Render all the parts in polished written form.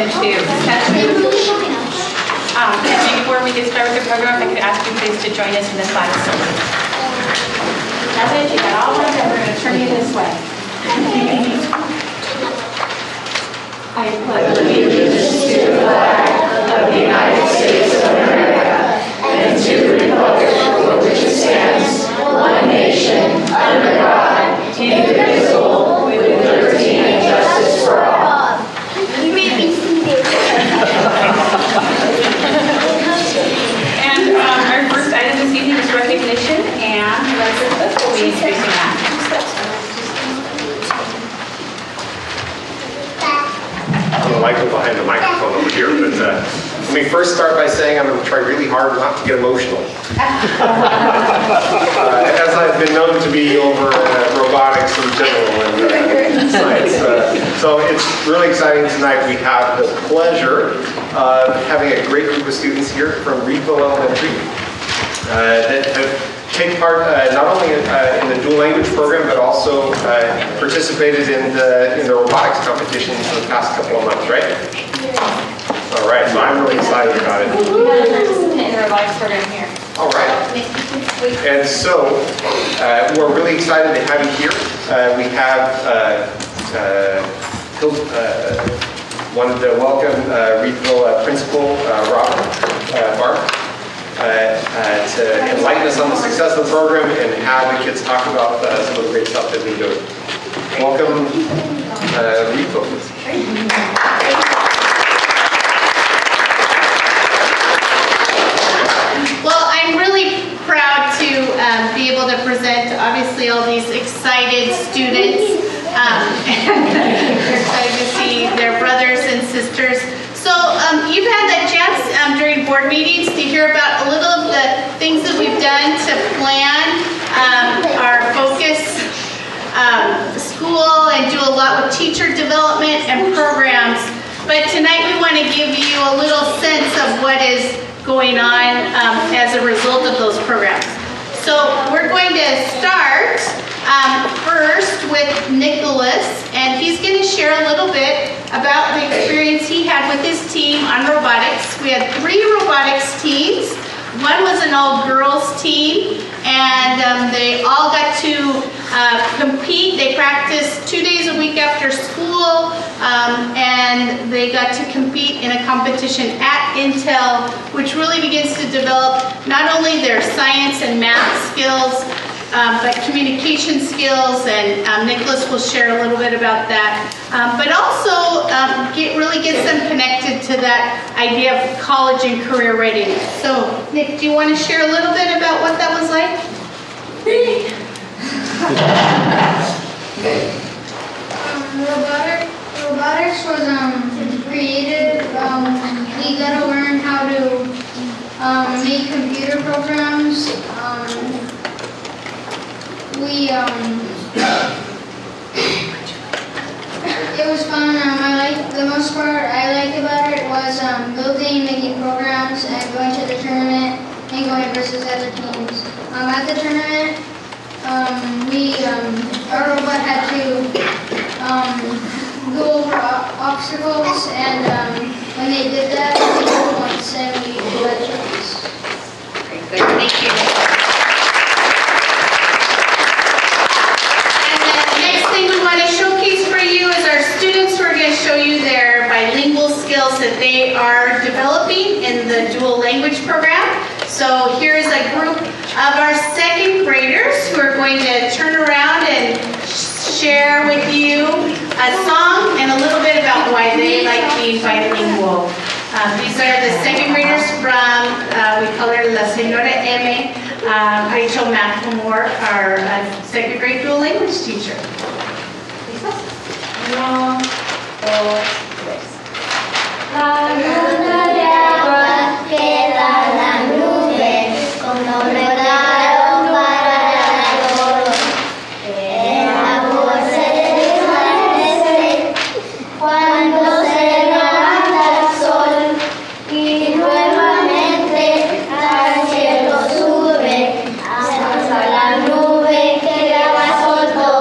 into session. Before we get started with the program, if I could ask you please to join us in the flag salute. That's it, you got all of them. We're going to turn you this way. I pledge allegiance to the flag of the United States of America and to the republic for which it stands, one nation, under God, indivisible, with liberty and justice for all. And our first item this evening is recognition, and Director Cliff will be introducing that. I like behind the microphone over here, but let me first start by saying I'm going to try really hard not to get emotional. As I've been known to be over robotics in general and science. So it's really exciting tonight. We have the pleasure of having a great group of students here from Reedville Elementary that have taken part not only in the dual language program, but also participated in the robotics competition for the past couple of months, right? Yeah. All right, so I'm really excited about it. We have a participant in the robotics program here. All right. And so we're really excited to have you here. We have wanted to welcome Reedville Principal Robert Bark to enlighten us on the success of the program and have the kids talk about some of the great stuff that they're doing. Welcome, Reedville. Well, I'm really proud to be able to present, obviously, all these excited students. They're excited to see their brothers and sisters. So you've had the chance during board meetings to hear about a little of the things that we've done to plan our focus school and do a lot with teacher development and programs. But tonight we want to give you a little sense of what is going on as a result of those programs. So we're going to start first with Nicholas, and he's going to share a little bit about the experience he had with his team on robotics. We had 3 robotics teams. One was an all-girls team, and they all got to compete. They practiced 2 days a week after school, and they got to compete in a competition at Intel, which really begins to develop not only their science and math skills, but communication skills, and Nicholas will share a little bit about that. But also really gets them connected to that idea of college and career readiness. So, Nick, do you want to share a little bit about what that was like? Robotics was creative. We got to learn how to make computer programs. It was fun. The most part I liked about it was building, making programs, and going to the tournament and going versus other teams. At the tournament, our robot had to go over obstacles, and when they did that, they did once, and we led jumps. Very good. Thank you. Show you their bilingual skills that they are developing in the dual language program. So here's a group of our 2nd graders who are going to turn around and share with you a song and a little bit about why they like being bilingual. These are the 2nd graders from, we call her La Señora M. Rachel McLemore, our 2nd grade dual language teacher. La luna de agua queda la nube, como regalo para todos. El amor se desvanece cuando se levanta el sol y nuevamente al cielo sube hasta la nube que la azotó.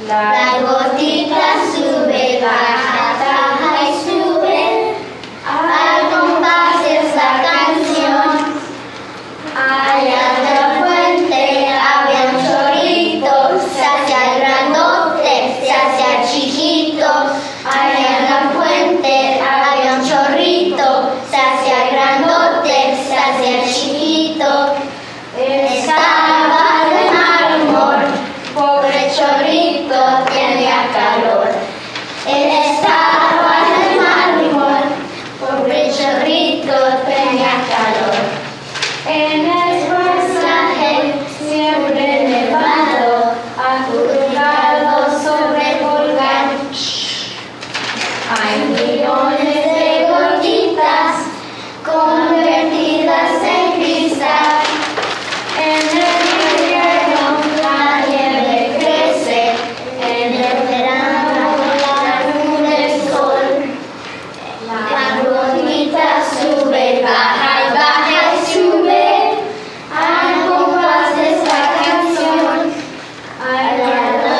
La gotita sube, baja, baja y sube. cachorrito tenía calor. Él estaba de mal humor, pobre cachorrito tenía calor. En el paisaje siempre nevado, acurrucado sobre el volcán. Hay millones de gotitas convertidas en cristal. En el invierno la nieve crece, en el verano la nube el sol. La gotita sube, baja y baja y sube, al compás de esta canción. A la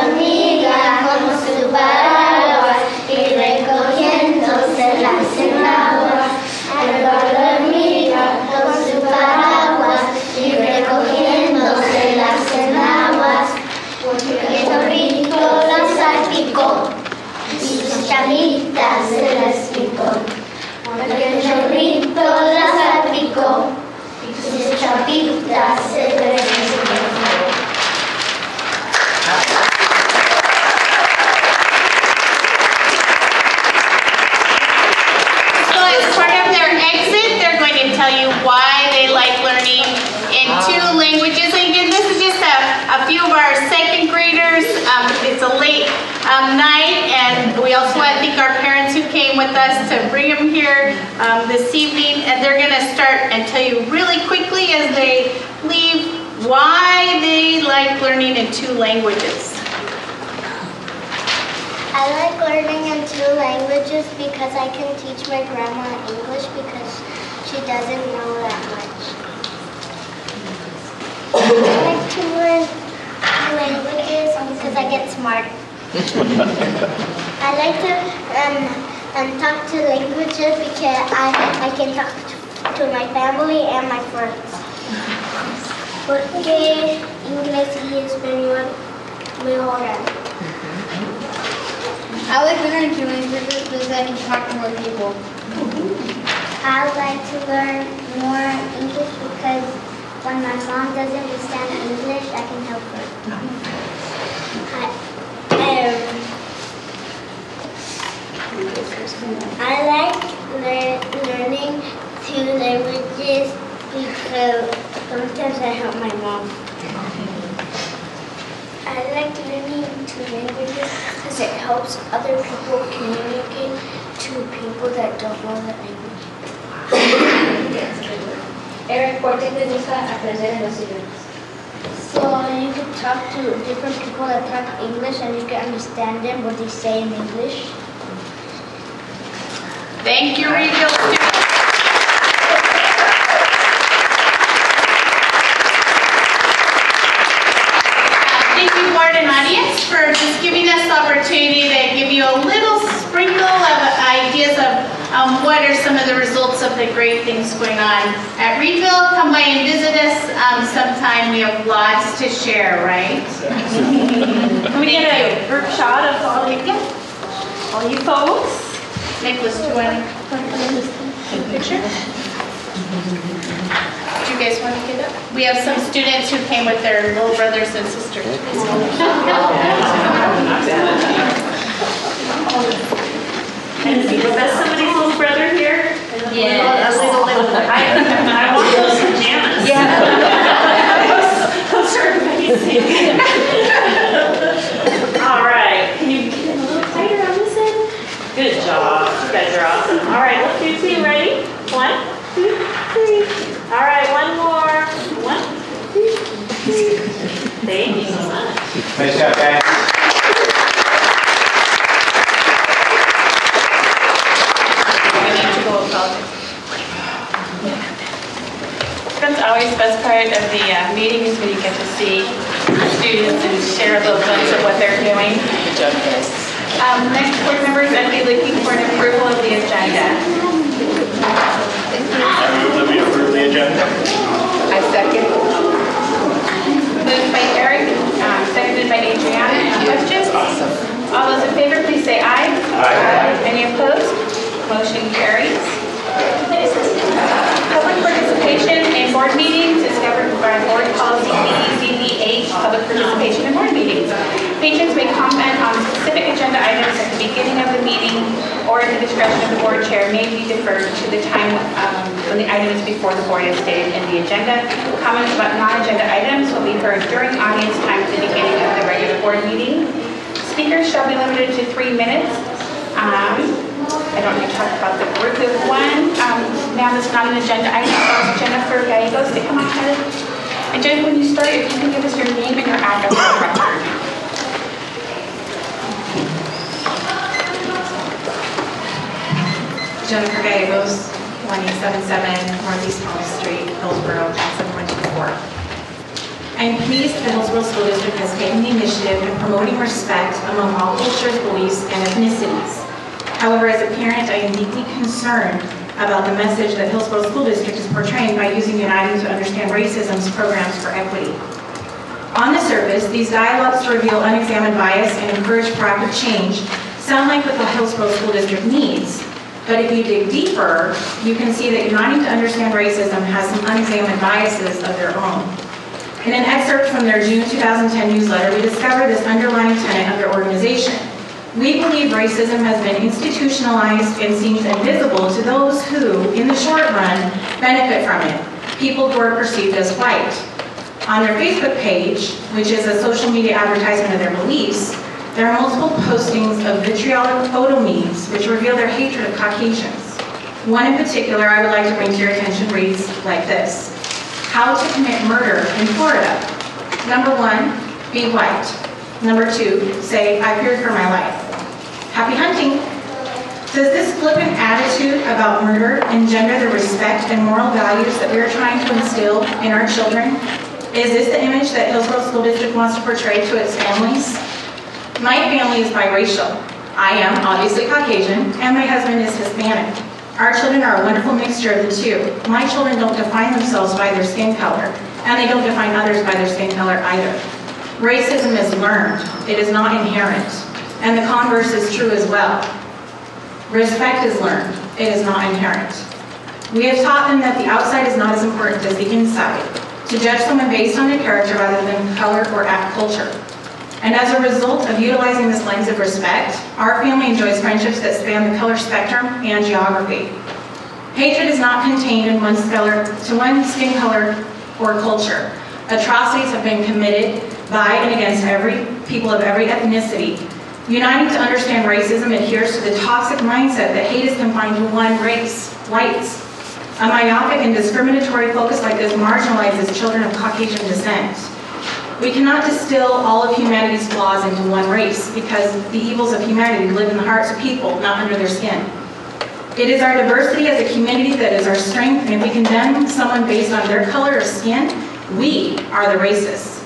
hormiga con su paraguas y recogiéndose las enaguas. A la hormiga con su paraguas y recogiéndose las enaguas. Porque el zorrito la salpicó y sus chavitas se las picó. Porque el zorrito la salpicó y sus chavitas se las picó. So as part of their exit, they're going to tell you why they like learning in 2 languages. And again, this is just a few of our second graders. It's a late night, and we also want to thank our parents who came with us to bring them here this evening. And they're going to start and tell you really quickly as they leave why they like learning in 2 languages. I like learning in 2 languages because I can teach my grandma English because she doesn't know that much. I like to learn languages because I get smart. I like to talk to languages because I can talk to my family and my friends. Porque inglés y español mejoran. I like learning 2 languages because I can talk to more people. I like to learn more English because when my mom doesn't understand English, I can help her. I like learning 2 languages because sometimes I help my mom. I like learning 2 languages because it helps other people communicate to people that don't know the language. Eric, ¿por qué te gusta aprender en los idiomas? So you can talk to different people that talk English and you can understand them what they say in English. Thank you, Reedville students. Thank you, board and audience, for just giving us the opportunity to give you a little sprinkle of ideas of what are some of the results of the great things going on at Reedville. Come by and visit us sometime. We have lots to share, right? Can we get a group shot of all you folks? Nicholas, do you want to take a picture? Do you guys want to get up? We have some students who came with their little brothers and sisters. Was that somebody's little brother here? Yes. I want those pajamas. Yeah. Those are amazing. All right. Can you get a little tighter on this end? Good job. You guys are awesome. All right, 1, 2, 3, ready? 1, 2, 3. All right, one more. 1, 2, 3. Thank you so much. Nice job, guys. That's always the best part of the meeting is when you get to see students and share a little glimpse of what they're doing. Good job, guys. Next board members, I'd be looking for an approval of the agenda. I move that we approve the agenda. I second. Moved by Eric, seconded by Adriana. Any questions? Awesome. All those in favor, please say aye. Aye. Any opposed? Motion carries. Public participation in board meetings is governed by board policy BDCB8, public participation in board meetings. meetings. Patrons may comment on specific agenda items at the beginning of the meeting, or at the discretion of the board chair may be deferred to the time when the item is before the board as stated in the agenda. Comments about non-agenda items will be heard during audience time at the beginning of the regular board meeting. Speakers shall be limited to 3 minutes. I don't need to talk about the group of one. Now that's not an agenda item, so it's Jennifer Gallegos to come on ahead. And Jennifer, when you start, if you can give us your name and your address for the record. Jennifer Gallegos, 1877 Northeast Palm Street, Hillsboro, 7124. I am pleased that the Hillsboro School District has taken the initiative in promoting respect among all cultures, beliefs, and ethnicities. However, as a parent, I am deeply concerned about the message that Hillsboro School District is portraying by using Uniting to Understand Racism's programs for equity. On the surface, these dialogues to reveal unexamined bias and encourage proactive change sound like what the Hillsboro School District needs. But if you dig deeper, you can see that Uniting to Understand Racism has some unexamined biases of their own. In an excerpt from their June 2010 newsletter, we discovered this underlying tenet of their organization. We believe racism has been institutionalized and seems invisible to those who, in the short run, benefit from it, people who are perceived as white. On their Facebook page, which is a social media advertisement of their beliefs, there are multiple postings of vitriolic photo memes which reveal their hatred of Caucasians. One in particular I would like to bring to your attention reads like this: How to commit murder in Florida. Number 1, be white. Number 2, say, I feared for my life. Happy hunting. Does this flippant attitude about murder engender the respect and moral values that we are trying to instill in our children? Is this the image that Hillsboro School District wants to portray to its families? My family is biracial. I am obviously Caucasian, and my husband is Hispanic. Our children are a wonderful mixture of the two. My children don't define themselves by their skin color, and they don't define others by their skin color either. Racism is learned. It is not inherent. And the converse is true as well. Respect is learned. It is not inherent. We have taught them that the outside is not as important as the inside, to judge someone based on their character rather than color or culture. And as a result of utilizing this lens of respect, our family enjoys friendships that span the color spectrum and geography. Hatred is not contained in one skin color or culture. Atrocities have been committed by and against people of every ethnicity. Uniting to Understand Racism adheres to the toxic mindset that hate is confined to one race, whites. A myopic and discriminatory focus like this marginalizes children of Caucasian descent. We cannot distill all of humanity's flaws into one race because the evils of humanity live in the hearts of people, not under their skin. It is our diversity as a community that is our strength, and if we condemn someone based on their color of skin, we are the racists.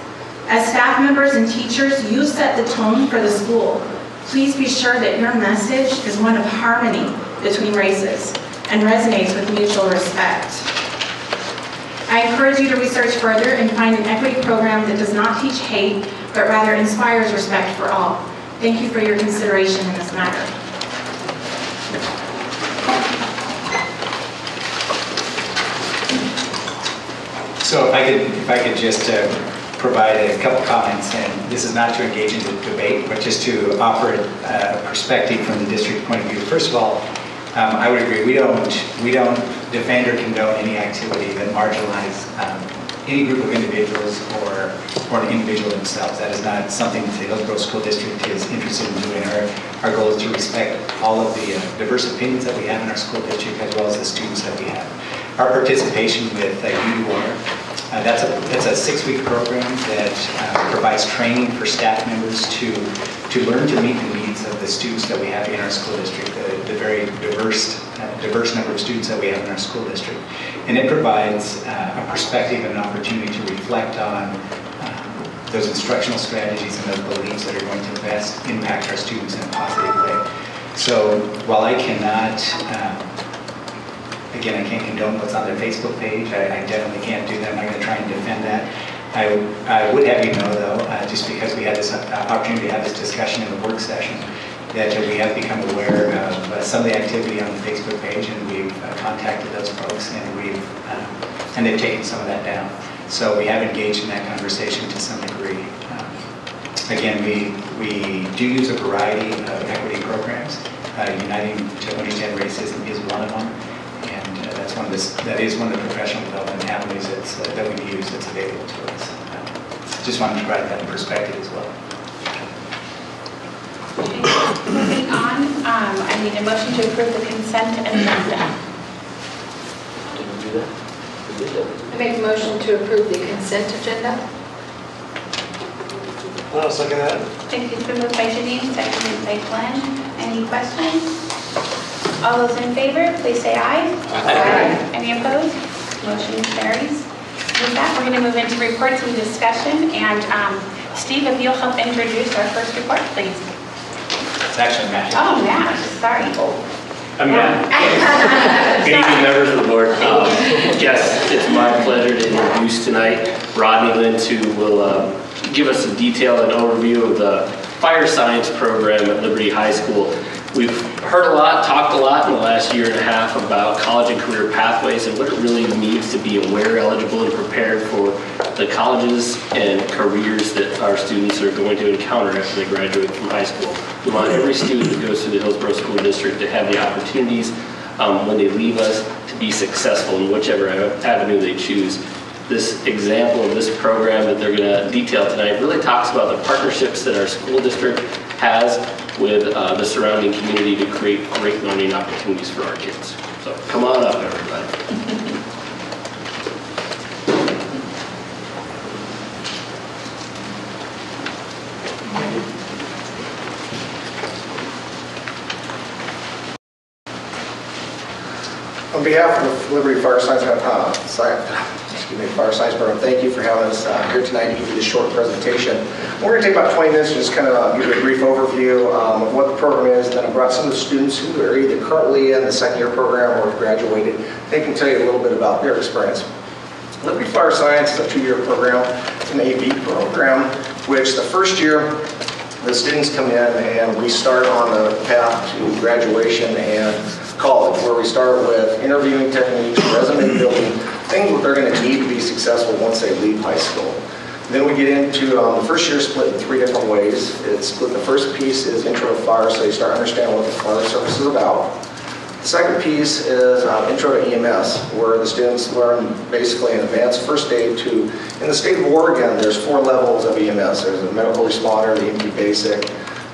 As staff members and teachers, you set the tone for the school. Please be sure that your message is one of harmony between races and resonates with mutual respect. I encourage you to research further and find an equity program that does not teach hate, but rather inspires respect for all. Thank you for your consideration in this matter. So if I could just provide a couple comments, and this is not to engage in the debate, but just to offer a perspective from the district point of view. First of all, I would agree, we don't defend or condone any activity that marginalizes any group of individuals or an individual themselves. That is not something that the Hillsboro School District is interested in doing. Our goal is to respect all of the diverse opinions that we have in our school district, as well as the students that we have. Our participation with UUR, that's a 6-week program that provides training for staff members to learn to meet the needs of the students that we have in our school district, the very diverse number of students that we have in our school district. And it provides a perspective and an opportunity to reflect on those instructional strategies and those beliefs that are going to best impact our students in a positive way. So while I cannot, again, I can't condone what's on their Facebook page, I definitely can't do that. I'm not going to try and defend that. I would have you know, though, just because we had this opportunity to have this discussion in the work session, that we have become aware of some of the activity on the Facebook page, and we've contacted those folks, and they've taken some of that down. So we have engaged in that conversation to some degree. Again, we do use a variety of equity programs. Uniting to Understand Racism is one of them, and that is one of the professional development avenues that we use that's available to us. Just wanted to provide that perspective as well. Moving on, I need a motion to approve the consent agenda. Did we do that? We did that. I make a motion to approve the consent agenda. I'll second that. Thank you. It's been moved by Janine, seconded by Glenn. Any questions? All those in favor, please say aye. Aye. Any opposed? Motion carries. With that, we're going to move into reports and discussion. And Steve, if you'll help introduce our first report, please. It's actually Matt. Oh, Matt, sorry. I'm Matt. Good evening, members of the board. Yes, it's my pleasure to introduce tonight Rodney Lynch, who will give us a detailed overview of the fire science program at Liberty High School. We've heard a lot, talked a lot in the last year and a half about college and career pathways and what it really means to be aware, eligible, and prepared for the colleges and careers that our students are going to encounter after they graduate from high school. We want every student who goes to the Hillsboro School District to have the opportunities when they leave us to be successful in whichever avenue they choose. This example of this program that they're going to detail tonight really talks about the partnerships that our school district has with the surrounding community to create great learning opportunities for our kids. So come on up, everybody. On behalf of Liberty Fire Science Program, thank you for having us here tonight to give you this short presentation. We're going to take about 20 minutes to just kind of give you a brief overview of what the program is. Then I brought some of the students who are either currently in the second year program or have graduated. They can tell you a little bit about their experience. Liberty Fire Science is a 2-year program. It's an AB program, which the first year the students come in and we start on the path to graduation and college, where we start with interviewing techniques, resume building, things that they're going to need to be successful once they leave high school. Then we get into the first year split in 3 different ways. It's split. The first piece is intro to fire, so you start understanding what the fire service is about. The second piece is intro to EMS, where the students learn basically an advanced first aid to, in the state of Oregon, there's 4 levels of EMS. There's the medical responder, the EMT basic,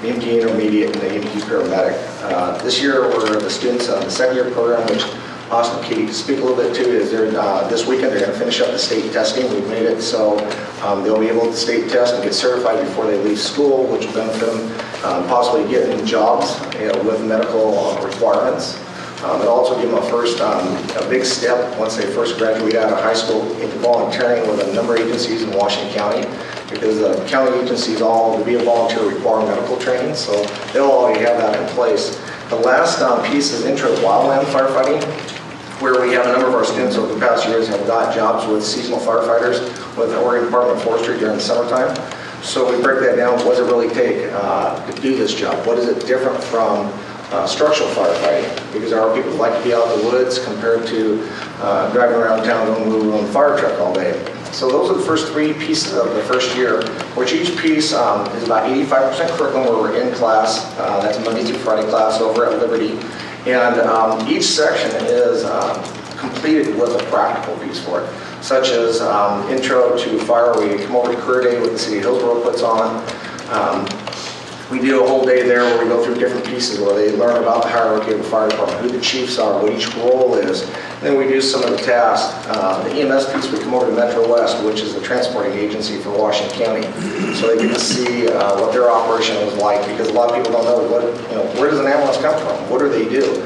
the EMT intermediate, and the EMT paramedic. This year, we're the students on the second year program, which Austin and Katie can speak a little bit to, is this weekend they're going to finish up the state testing. We've made it so they'll be able to state test and get certified before they leave school, which will benefit them possibly getting jobs with medical requirements. It'll also give them a big step once they first graduate out of high school into volunteering with a number of agencies in Washington County, because the county agencies all, to be a volunteer, require medical training, so they'll already have that in place. The last piece is intro to wildland firefighting, where we have a number of our students over the past years have got jobs with seasonal firefighters with the Oregon Department of Forestry during the summertime. So we break that down. What does it really take to do this job? What is it different from structural firefighting? Because our people like to be out in the woods compared to driving around town going woo on a fire truck all day. So those are the first 3 pieces of the first year, which each piece is about 85% curriculum where we're in class. That's a Monday through Friday class over at Liberty. And each section is completed with a practical piece for it, such as intro to fire. We come over to Career Day, what the City of Hillsboro puts on. We do a whole day there where we go through different pieces where they learn about the hierarchy of the fire department, who the chiefs are, what each role is. And then we do some of the tasks. The EMS piece, we come over to Metro West, which is the transporting agency for Washington County. So they get to see what their operation is like, because a lot of people don't know where does an ambulance come from? What do they do?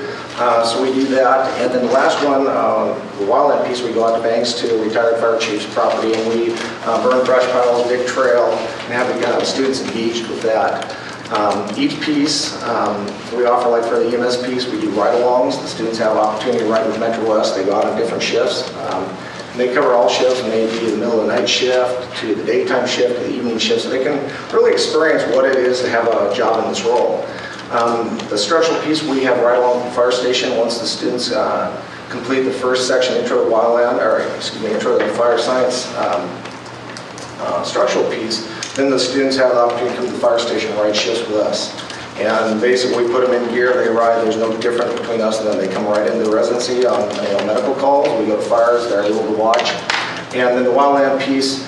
So we do that. And then the last one, the wildland piece, we go out to banks to retired fire chief's property, and we burn brush piles, dig trail, and have the students engaged with that. Each piece, we offer, like for the EMS piece, we do ride-alongs. The students have opportunity to ride with Metro West. They go out on different shifts. And they cover all shifts, from maybe the middle of the night shift to the daytime shift to the evening shift, so they can really experience what it is to have a job in this role. The structural piece, we have right along the fire station. Once the students complete the first section, intro to wildland, or excuse me, intro to the fire science structural piece, Then the students have the opportunity to come to the fire station and ride shifts with us. And basically, we put them in gear, they ride, there's no difference between us and them. They come right into the residency on medical calls, we go to fires, they're able to watch. And then the wildland piece,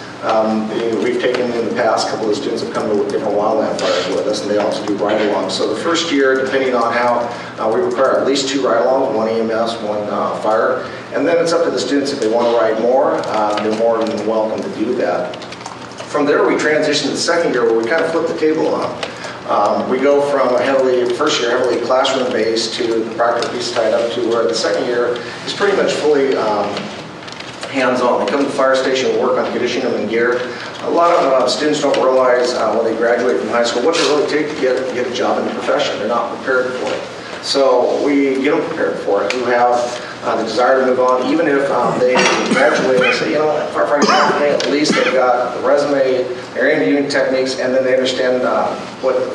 we've taken in the past, a couple of the students have come to different wildland fires with us, and they also do ride-alongs. So the first year, depending on how, we require at least 2 ride-alongs, 1 EMS, 1 fire. And then it's up to the students if they want to ride more, they're more than welcome to do that. From there, we transition to the second year where we kind of flip the table on. We go from a first year heavily classroom-based to the practical piece tied up to where the second year is pretty much fully hands-on. They come to the fire station and work on conditioning them in gear. A lot of students don't realize when they graduate from high school what it really takes to get a job in the profession. They're not prepared for it. So we get them prepared for it, who have the desire to move on, even if they graduate and say, firefighting, at least they've got the resume, they're interviewing techniques, and then they understand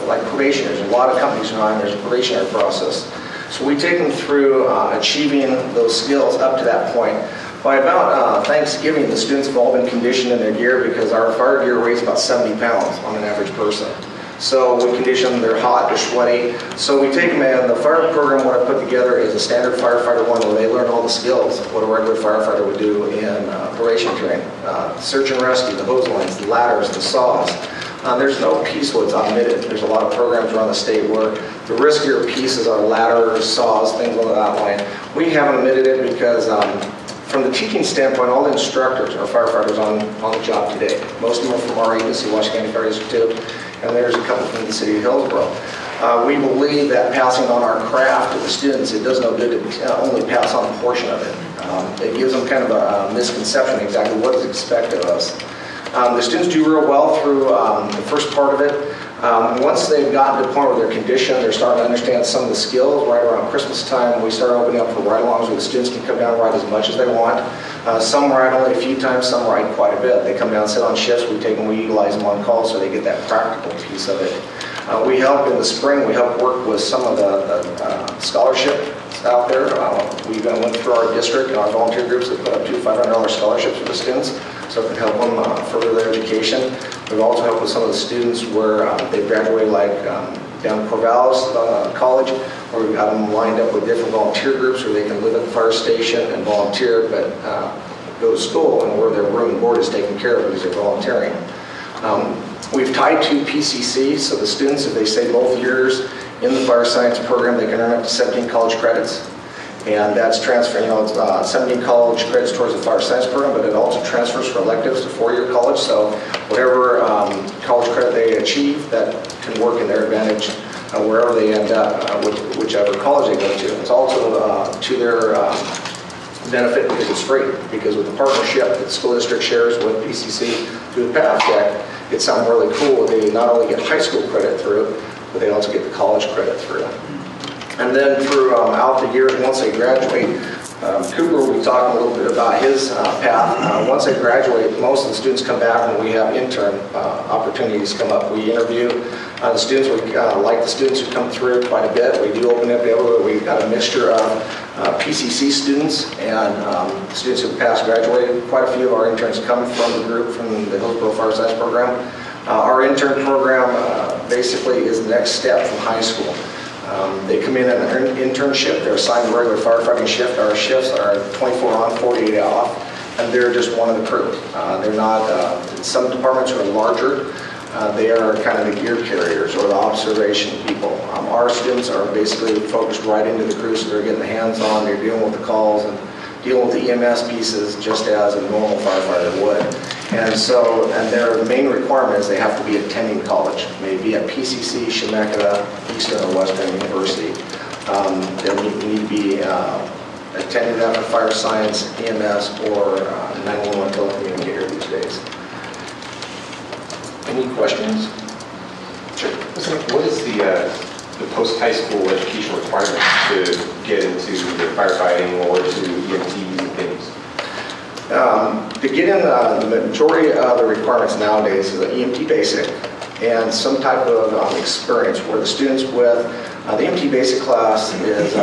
like probation is. A lot of companies now, there's a probationary process. So we take them through achieving those skills up to that point. By about Thanksgiving, the students have all been conditioned in their gear because our fire gear weighs about 70 pounds on an average person. So we condition them, they're hot, they're sweaty. So we take them in, the fire program, what I put together is a standard firefighter one where they learn all the skills of what a regular firefighter would do in probation training. Search and rescue, the hose lines, the ladders, the saws. There's no piece what's omitted. There's a lot of programs around the state where the riskier pieces are ladders, saws, things along that line. We haven't omitted it because from the teaching standpoint, all the instructors are firefighters on the job today. Most of them are from our agency, Washington County Fire Institute, and there's a couple from the city of Hillsboro. We believe that passing on our craft to the students, it does no good to only pass on a portion of it. It gives them kind of a misconception exactly what is expected of us. The students do real well through the first part of it. Once they've gotten to the point where they're conditioned, they're starting to understand some of the skills. Right around Christmas time, we start opening up for ride-alongs where the students can come down and ride as much as they want. Some ride only a few times, some ride quite a bit. They come down and sit on shifts, we take them, we utilize them on call so they get that practical piece of it. We help in the spring, we help work with some of the scholarships out there. We went through our district and our volunteer groups that put up $200 to $500 scholarships for the students, so it can help them further their education. We've also helped with some of the students where they've graduated, like down at Corvallis College, where we've got them lined up with different volunteer groups where they can live at the fire station and volunteer, but go to school and where their room and board is taken care of because they're volunteering. We've tied to PCC, so the students, if they stay both years in the fire science program, they can earn up to 17 college credits. And that's transferring, it's 17 college credits towards the fire science program, but it also transfers for electives to 4-year college. So whatever college credit they achieve, that can work in their advantage wherever they end up, whichever college they go to. It's also to their benefit because it's free. Because with the partnership that the school district shares with PCC through the PATH Act, it's something really cool. They not only get high school credit through, but they also get the college credit through. And then throughout the years, once they graduate, Cooper will be talking a little bit about his path. Once they graduate, most of the students come back and we have intern opportunities come up. We interview the students. We like the students who come through quite a bit. We do open up able. We've got a mixture of PCC students and students who passed graduated. Quite a few of our interns come from the group from the Hillsboro Fire Science Program. Our intern program basically is the next step from high school. They come in an internship, they're assigned a regular firefighting shift. Our shifts are 24 on, 48 off, and they're just one of the crew. They're not, some departments are larger. They are kind of the gear carriers or the observation people. Our students are basically focused right into the crew, so they're getting the hands-on, they're dealing with the calls and dealing with the EMS pieces just as a normal firefighter would. And so, and their main requirement is they have to be attending college, maybe at PCC, Chemeketa, Eastern or Western University. They need to be attending that for fire science, EMS, or 911 telecommunicator these days. Any questions? Sure. What is the post-high school education requirement to get into the firefighting or to EMTs and things? To get in, the majority of the requirements nowadays is an EMT basic and some type of experience where the students with the EMT basic class is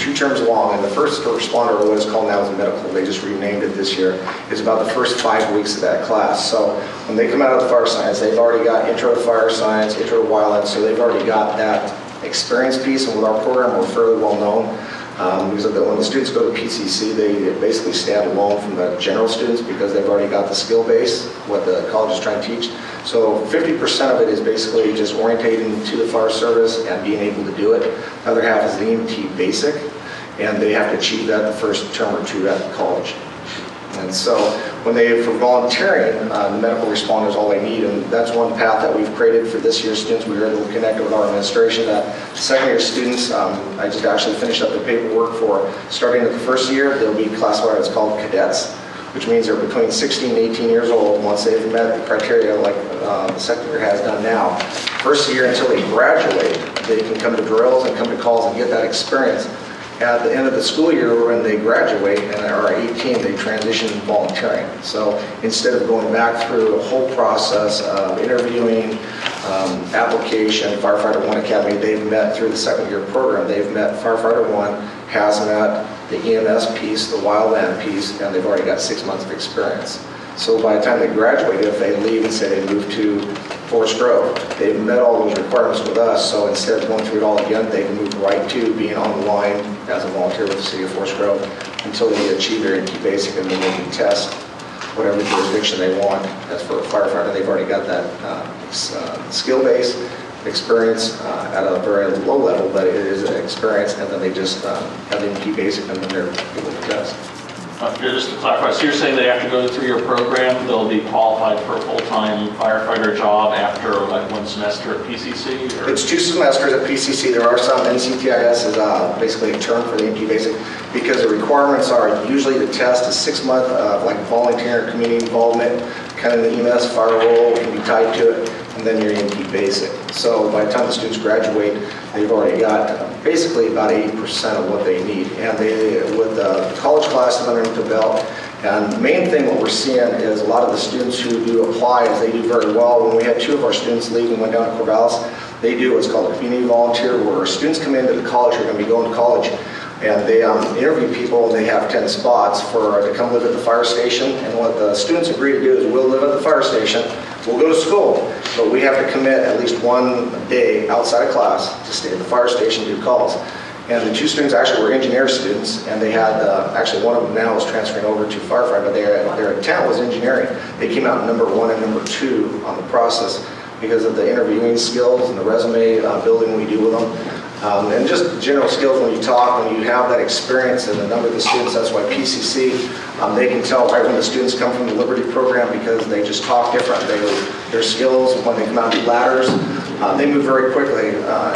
2 terms long, and the first responder, or what is called now is medical, they just renamed it this year, is about the first 5 weeks of that class. So when they come out of the fire science, they've already got intro to fire science, intro to wildland, so they've already got that experience piece, and with our program, we're fairly well known. Because when the students go to PCC, they basically stand alone from the general students because they've already got the skill base, what the college is trying to teach. So 50% of it is basically just orientating to the fire service and being able to do it. The other half is the EMT basic, and they have to achieve that the first term or 2 at the college. And so when for volunteering, the medical responders, all they need, and that's one path that we've created for this year's students. We were able to connect with our administration that second year students, I just actually finished up the paperwork for starting at the first year, they'll be classified as called cadets, which means they're between 16 and 18 years old once they've met the criteria like the second year has done now. First year until they graduate, they can come to drills and come to calls and get that experience. At the end of the school year, when they graduate and are 18, they transition to volunteering. So instead of going back through a whole process of interviewing, application, Firefighter 1 Academy, they've met through the second year program. They've met Firefighter 1, hazmat, the EMS piece, the wildland piece, and they've already got 6 months of experience. So by the time they graduate, if they leave and say they move to Forest Grove, they've met all those requirements with us, so instead of going through it all again, they can move right to being on the line as a volunteer with the City of Forest Grove until they achieve their EMT basic, and then they can test whatever jurisdiction they want. As for a firefighter, they've already got that skill base, experience at a very low level, but it is an experience, and then they just have the EMT basic, and then they're able to test. Just to clarify, so you're saying they have to go through your program, they'll be qualified for a full-time firefighter job after like 1 semester at PCC? Or? It's 2 semesters at PCC. There are some, NCTIS is basically a term for the EMT basic, because the requirements are usually the test is 6 months of like volunteer community involvement, kind of the EMS fire role can be tied to it, and then your EMT basic. So by the time the students graduate, they've already got basically about 80% of what they need. And they, with the college classes underneath the belt, and the main thing what we're seeing is a lot of the students who do apply is they do very well. When we had 2 of our students leave and went down to Corvallis, they do what's called a community volunteer, where students come into the college, are going to be going to college, and they interview people, and they have 10 spots to come live at the fire station. And what the students agree to do is we'll live at the fire station, we'll go to school, but we have to commit at least 1 day outside of class to stay at the fire station and do calls. And the 2 students actually were engineer students, and they had, actually one of them now is transferring over to firefighter, but their intent was engineering. They came out number 1 and number 2 on the process because of the interviewing skills and the resume building we do with them. And just general skills when you talk, when you have that experience, and the number of the students, that's why PCC, they can tell right when the students come from the Liberty program because they just talk different. Their skills, when they come out of ladders, they move very quickly.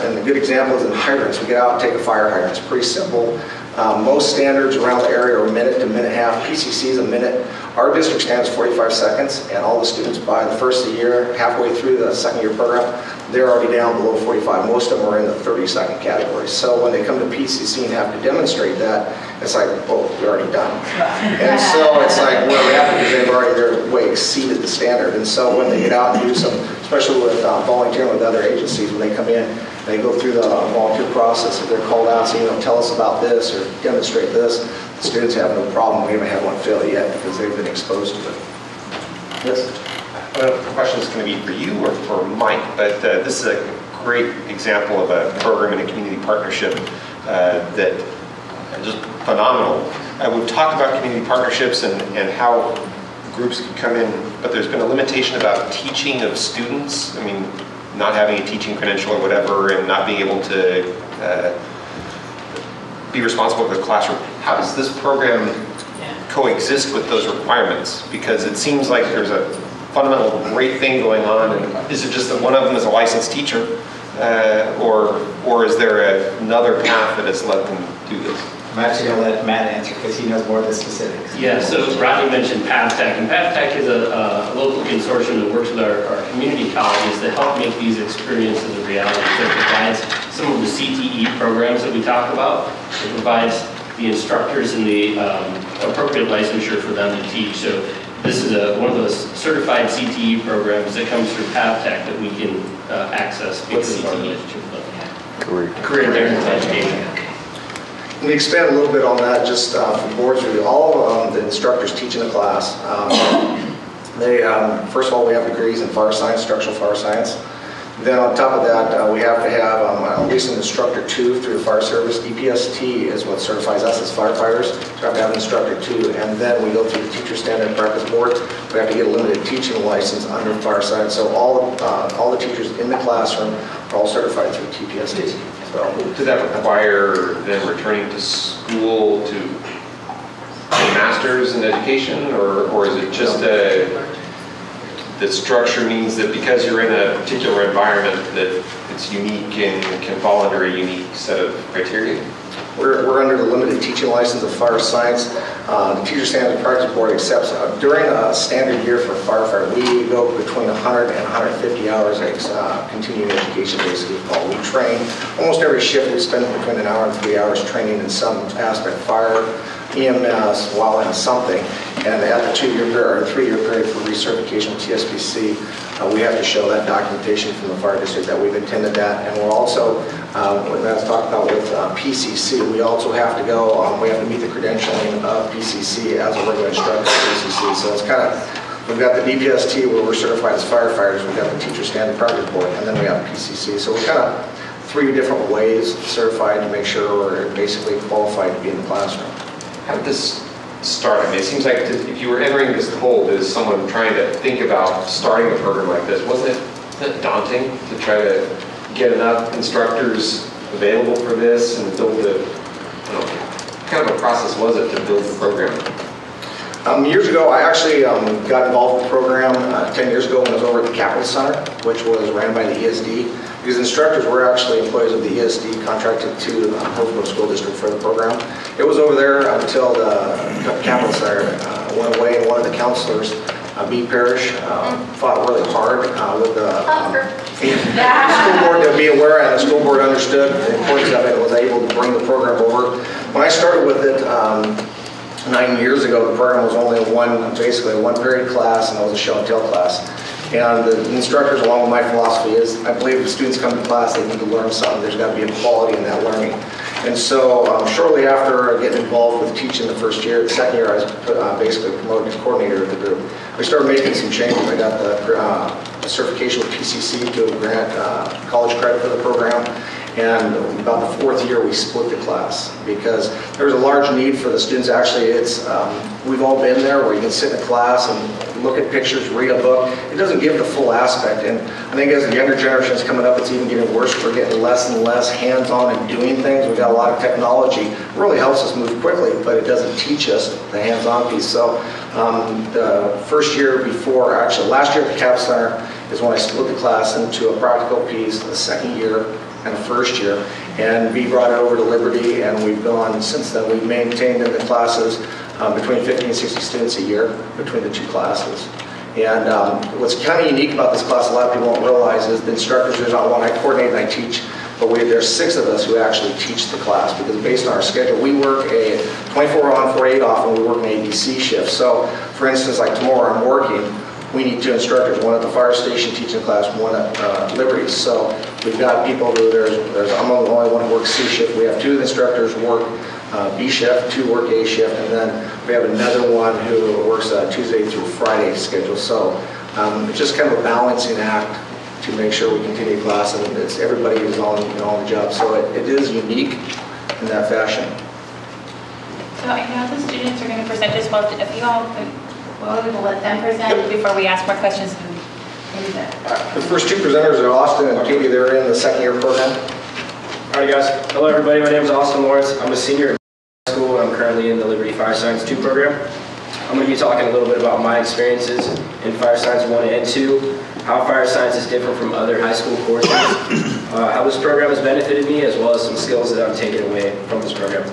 And the good example is in hydrants. We get out and take a fire hydrant. It's pretty simple. Most standards around the area are a minute to a minute and a half. PCC is a minute. Our district stands 45 seconds, and all the students by the first of the year, halfway through the second year program, they're already down below 45. Most of them are in the 30-second category. So when they come to PCC and have to demonstrate that, it's like, oh, you're already done. And so it's like, well, because they've already way exceeded the standard. And so when they get out and do some, especially with volunteering with other agencies, when they come in, they go through the volunteer process. If they're called out and say, tell us about this or demonstrate this, the students have no problem. We haven't had one fail yet because they've been exposed to it. Yes? The question is going to be for you or for Mike, but this is a great example of a program and a community partnership that are just phenomenal. We've talked about community partnerships and how groups can come in, but there's been a limitation about teaching of students. I mean, not having a teaching credential or whatever, and not being able to be responsible for the classroom. How does this program coexist with those requirements? Because it seems like there's a fundamental great thing going on, and is it just that one of them is a licensed teacher, or is there another path that has let them do this? I'm actually going to let Matt answer because he knows more of the specifics. Yeah, so Rodney mentioned PathTech, and PathTech is a local consortium that works with our community colleges to help make these experiences a reality. So it provides some of the CTE programs that we talk about. It provides the instructors and the appropriate licensure for them to teach. So This is one of those certified CTE programs that comes through PavTech that we can access because of our relationship with Career Technical Education. Let me expand a little bit on that just for board's review. All of the instructors teaching the class, first of all, we have degrees in fire science, structural fire science. Then on top of that, we have to have at least an instructor 2 through the fire service. DPST is what certifies us as firefighters. So we have to have an instructor 2, and then we go through the teacher standard practice board. We have to get a limited teaching license under fire science. So all the teachers in the classroom are all certified through TPST. So, does that require them returning to school to a master's in education, or is it just the structure means that because you're in a particular environment that it's unique and can fall under a unique set of criteria? We're under the limited teaching license of fire science. The Teacher Standards Practice Board accepts, during a standard year for firefighter, we go between 100 and 150 hours of continuing education, basically. We train almost every shift. We spend between an hour and 3 hours training in some aspect, fire, EMS, while in something. And at the 2-year period or 3-year period for recertification with TSPC, we have to show that documentation from the fire district that we've attended that. And we're also, what I was talking about with PCC, we also have to go, we have to meet the credentialing of PCC as a regular instructor at PCC. So it's kind of, we've got the DPST where we're certified as firefighters, we've got the Teacher Standard Practice Board, and then we have PCC. So we're kind of 3 different ways certified to make sure we're basically qualified to be in the classroom. How did this start? I mean, it seems like if you were entering this cold as someone trying to think about starting a program like this, wasn't it daunting to try to get enough instructors available for this and build what kind of a process was it to build the program? Years ago, I actually got involved with the program 10 years ago when I was over at the Capital Center, which was ran by the ESD. These instructors were actually employees of the ESD contracted to the Hillsboro School District for the program. It was over there until the Capital Center went away, and one of the counselors, B. Parrish, fought really hard with the school board to be aware, and the school board understood the importance of it and was able to bring the program over. When I started with it 9 years ago, the program was only basically a 1-period class, and it was a show and tell class. And the instructors, along with my philosophy, is I believe if students come to class, they need to learn something. There's got to be a quality in that learning. And so shortly after getting involved with teaching the first year, the second year I was basically promoted to coordinator of the group. We started making some changes. I got the certification with PCC to grant college credit for the program. And about the 4th year, we split the class because there was a large need for the students. Actually, we've all been there where you can sit in a class and look at pictures, read a book. It doesn't give the full aspect. And I think as the younger generation is coming up, it's even getting worse. We're getting less and less hands-on and doing things. We've got a lot of technology. It really helps us move quickly, but it doesn't teach us the hands-on piece. So the first year before, actually last year at the Cap Center is when I split the class into a practical piece, the second year and the first year, and we brought it over to Liberty, and we've gone since then. We've maintained in the classes between 50 and 60 students a year between the 2 classes. And what's kind of unique about this class, a lot of people don't realize, is the instructors, there's not one, I coordinate and I teach, but there's 6 of us who actually teach the class, because based on our schedule, we work a 24 on, 48 off, and we work an ABC shift. So, for instance, like tomorrow I'm working, we need 2 instructors, one at the fire station teaching class, one at Liberty. So we've got people who I'm the only one who works C shift. We have 2 instructors work B shift, 2 work A shift, and then we have another one who works Tuesday through Friday schedule. So it's just kind of a balancing act to make sure we continue class, and it's everybody who's on the job. So it is unique in that fashion. So I know the students are going to present as well. If you all we'll let them present before we ask more questions. The first 2 presenters are Austin and Katie. They're in the second year program. All right, guys. Hello, everybody. My name is Austin Lawrence. I'm a senior in high school, and I'm currently in the Liberty Fire Science 2 program. I'm going to be talking a little bit about my experiences in Fire Science 1 and 2, how Fire Science is different from other high school courses, how this program has benefited me, as well as some skills that I'm taking away from this program.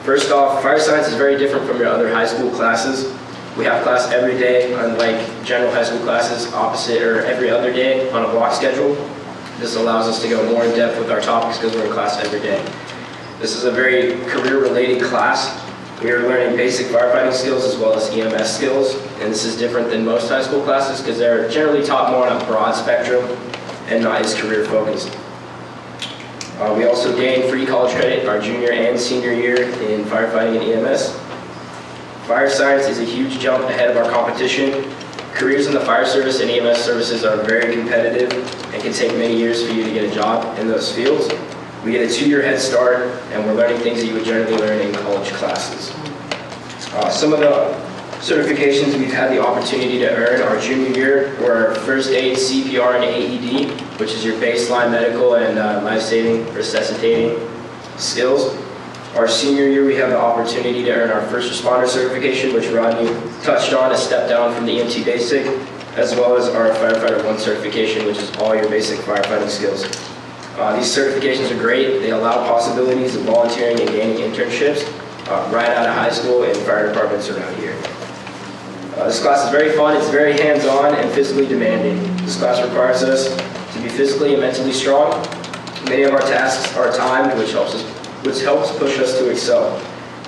First off, Fire Science is very different from your other high school classes. We have class every day, unlike general high school classes, opposite or every other day on a block schedule. This allows us to go more in depth with our topics because we're in class every day. This is a very career-related class. We are learning basic firefighting skills as well as EMS skills, and this is different than most high school classes because they're generally taught more on a broad spectrum and not as career focused. We also gain free college credit our junior and senior year in firefighting and EMS. Fire science is a huge jump ahead of our competition. Careers in the fire service and EMS services are very competitive and can take many years for you to get a job in those fields. We get a 2-year head start, and we're learning things that you would generally learn in college classes. Some of the certifications we've had the opportunity to earn our junior year were first aid, CPR, and AED, which is your baseline medical and life-saving, resuscitating skills. Our senior year, we have the opportunity to earn our first responder certification, which Rodney touched on, a step down from the EMT basic, as well as our Firefighter 1 certification, which is all your basic firefighting skills. These certifications are great. They allow possibilities of volunteering and gaining internships right out of high school in fire departments around here. This class is very fun. It's very hands-on and physically demanding. This class requires us to be physically and mentally strong. Many of our tasks are timed, which helps push us to excel.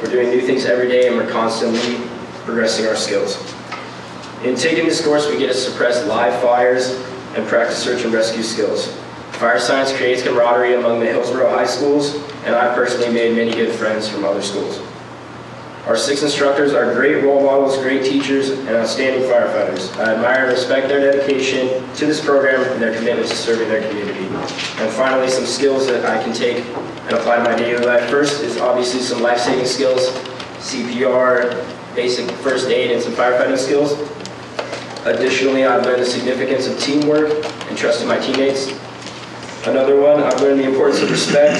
We're doing new things every day, and we're constantly progressing our skills. In taking this course, we get to suppress live fires and practice search and rescue skills. Fire science creates camaraderie among the Hillsboro high schools, and I personally made many good friends from other schools. Our 6 instructors are great role models, great teachers, and outstanding firefighters. I admire and respect their dedication to this program and their commitment to serving their community. And finally, some skills that I can take and apply to my daily life. First is obviously some life-saving skills, CPR, basic first aid, and some firefighting skills. Additionally, I've learned the significance of teamwork and trusting my teammates. Another one, I've learned the importance of respect.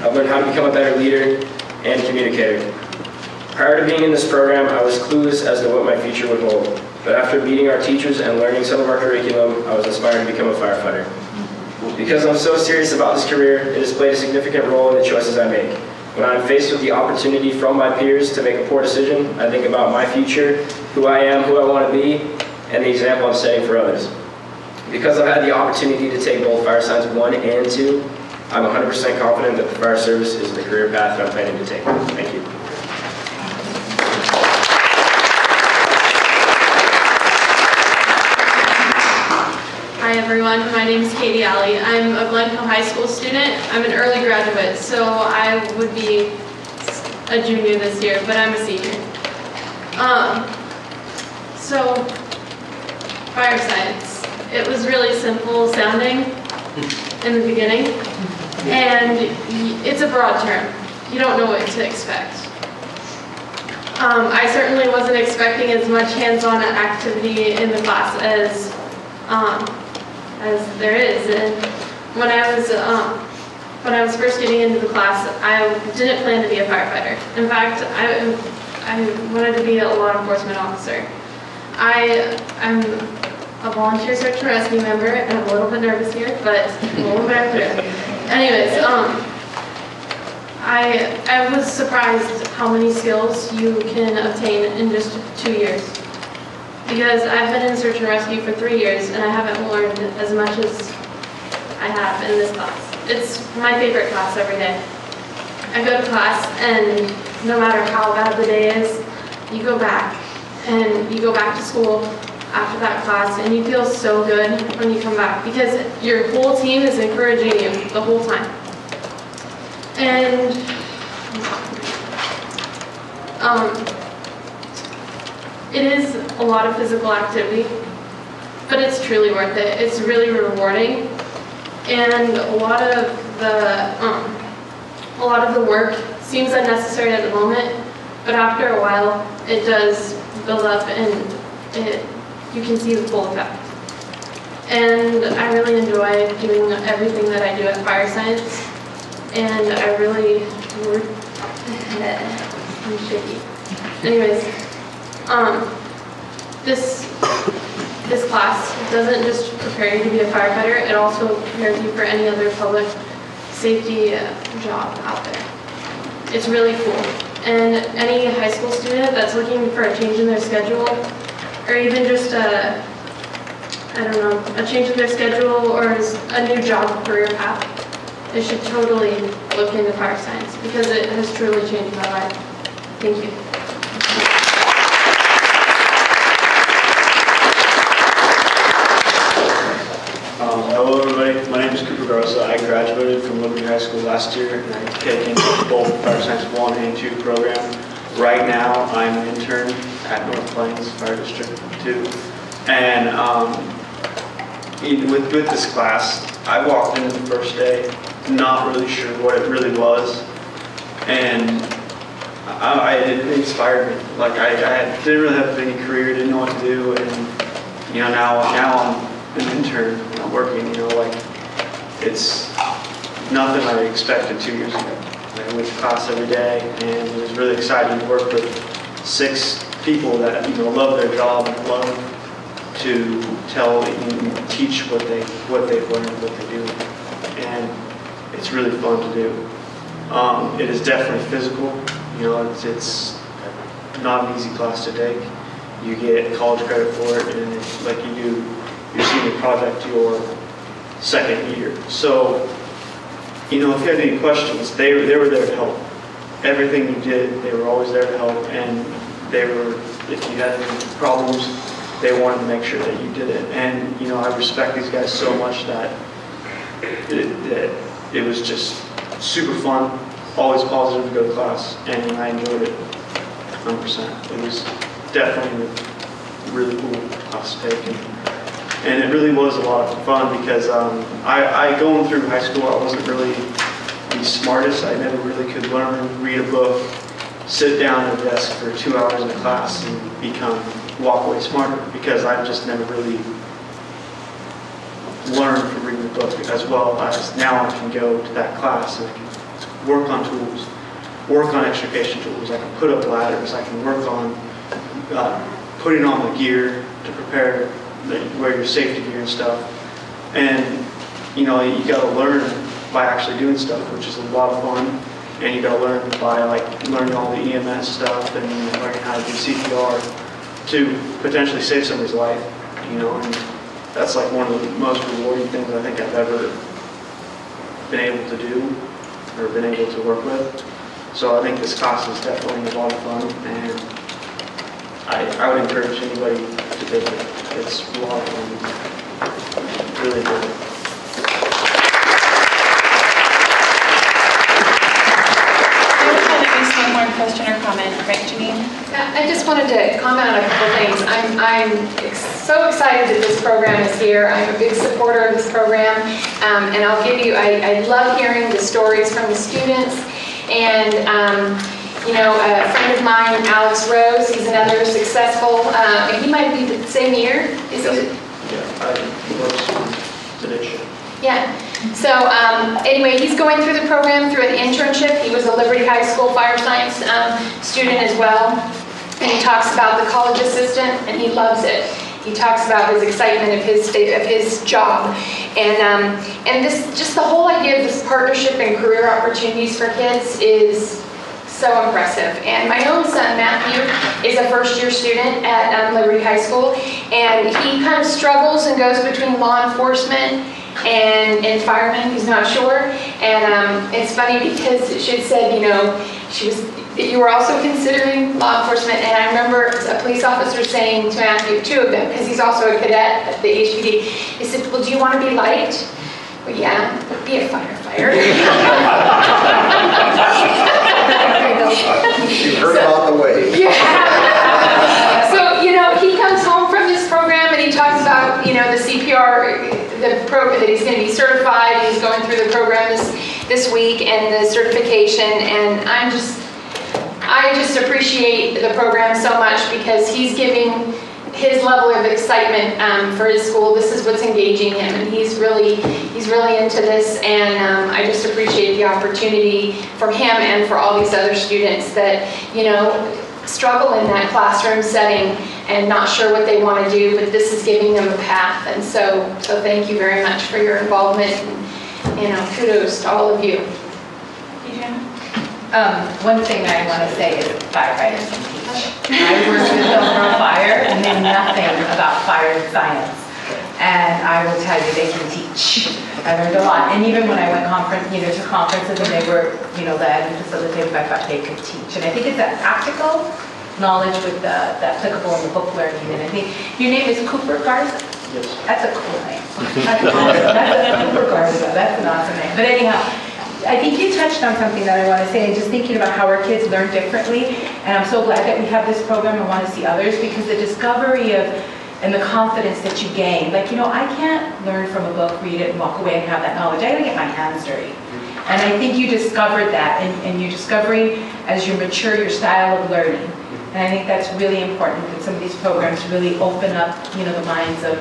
I've learned how to become a better leader and communicator. Prior to being in this program, I was clueless as to what my future would hold. But after meeting our teachers and learning some of our curriculum, I was inspired to become a firefighter. Because I'm so serious about this career, it has played a significant role in the choices I make. When I'm faced with the opportunity from my peers to make a poor decision, I think about my future, who I am, who I want to be, and the example I'm setting for others. Because I've had the opportunity to take both Fire Science 1 and 2, I'm 100% confident that the fire service is the career path that I'm planning to take. Thank you. Hi everyone, my name is Katie Alley. I'm a Glencoe High School student. I'm an early graduate, so I would be a junior this year, but I'm a senior. So, fire science. It was really simple sounding in the beginning, and it's a broad term. You don't know what to expect. I certainly wasn't expecting as much hands-on activity in the class as there is. And when I was first getting into the class, I didn't plan to be a firefighter. In fact, I wanted to be a law enforcement officer. I'm a volunteer search and rescue member, and I'm a little bit nervous here, but we'll back there. Anyways, I was surprised how many skills you can obtain in just 2 years. Because I've been in search and rescue for 3 years, and I haven't learned as much as I have in this class. It's my favorite class every day. I go to class, and no matter how bad the day is, you go back, and you go back to school after that class, and you feel so good when you come back, because your whole team is encouraging you the whole time. And it is a lot of physical activity, but it's truly worth it. It's really rewarding, and a lot of the work seems unnecessary at the moment, but after a while, it does build up, and you can see the full effect. And I really enjoy doing everything that I do at Fire Science, and I really I'm shaky. Anyways, this class doesn't just prepare you to be a firefighter, it also prepares you for any other public safety job out there. It's really cool. And any high school student that's looking for a change in their schedule, or even just a change in their schedule or a new job career path, they should totally look into fire science because it has truly changed my life. Thank you. Hello everybody, my name is Cooper Garza. I graduated from Liberty High School last year and I've taken both Fire Science 1 and 2 program. Right now I'm an intern at North Plains Fire District 2. And with this class, I walked in the first day not really sure what it really was. And it inspired me. Like I didn't really have any career, didn't know what to do, and now I'm an intern and I'm working. Like it's nothing I expected 2 years ago. I went to class every day, and it was really exciting to work with 6 people that love their job and love to tell and teach what they've learned, what they do, and it's really fun to do. It is definitely physical. It's not an easy class to take. You get college credit for it, and it's like you do your senior project your second year. So, if you had any questions, they were there to help. Everything you did, they were always there to help, and if you had any problems, they wanted to make sure that you did it. And I respect these guys so much that it was just super fun. Always positive to go to class, and I enjoyed it 100%. It was definitely a really cool class to take, and it really was a lot of fun because I going through high school, I wasn't really the smartest. I never really could learn, read a book, sit down at a desk for 2 hours in a class and walk away smarter, because I've just never really learned from reading the book as well as now I can go to that class and I can work on tools, work on extrication tools. I can put up ladders. I can work on putting on the gear to prepare, wear your safety gear and stuff. And you got to learn by actually doing stuff, which is a lot of fun. And you got to learn by learning all the EMS stuff and learning how to do CPR to potentially save somebody's life. And that's like one of the most rewarding things I think I've ever been able to do or been able to work with. So I think this class is definitely a lot of fun, and I would encourage anybody to take it. It's a lot of fun. Really good. One more question or comment, right, Janine? I just wanted to comment on a couple things. I'm so excited that this program is here. I'm a big supporter of this program, and I'll give you, I love hearing the stories from the students, and a friend of mine, Alex Rose, he's another successful, and he might be the same year. Is it? Yeah, I worked today. Yeah. So anyway, he's going through the program through an internship. He was a Liberty High School fire science student as well. And he talks about the college assistant, and he loves it. He talks about his excitement of his job. And this, just the whole idea of this partnership and career opportunities for kids is so impressive. And my own son, Matthew, is a first-year student at Liberty High School, and he kind of struggles and goes between law enforcement and firemen. He's not sure. And it's funny because she had said, you were also considering law enforcement, and I remember a police officer saying to Matthew, 2 of them, because he's also a cadet at the HPD, he said, well, do you want to be liked? Well, yeah, but be a firefighter. You heard about the way. Yeah. So, he comes home from this program and he talks about, the CPR, the program that he's going to be certified. He's going through the program this week and the certification, and I just appreciate the program so much because he's giving his level of excitement for his school. This is what's engaging him, and he's really into this, and I just appreciate the opportunity for him and for all these other students that struggle in that classroom setting and not sure what they want to do, but this is giving them a path. And so thank you very much for your involvement, and kudos to all of you. One thing I want to say is firefighters can teach. I worked with Hillsboro Fire and knew nothing about fire science. And I will tell you, they can teach. I learned a lot. And even when I went to conferences and they were, led and facilitated, I thought they could teach. And I think it's that practical knowledge with the applicable in the book learning. And I think your name is Cooper Garza. That's a cool name. That's an awesome name. But anyhow, I think you touched on something that I want to say, and just thinking about how our kids learn differently. And I'm so glad that we have this program and want to see others, because the discovery of and the confidence that you gain. Like, you know, I can't learn from a book, read it, and walk away and have that knowledge. I gotta get my hands dirty. And I think you discovered that, and you're discovering as you mature your style of learning. And I think that's really important, that some of these programs really open up, you know, the minds of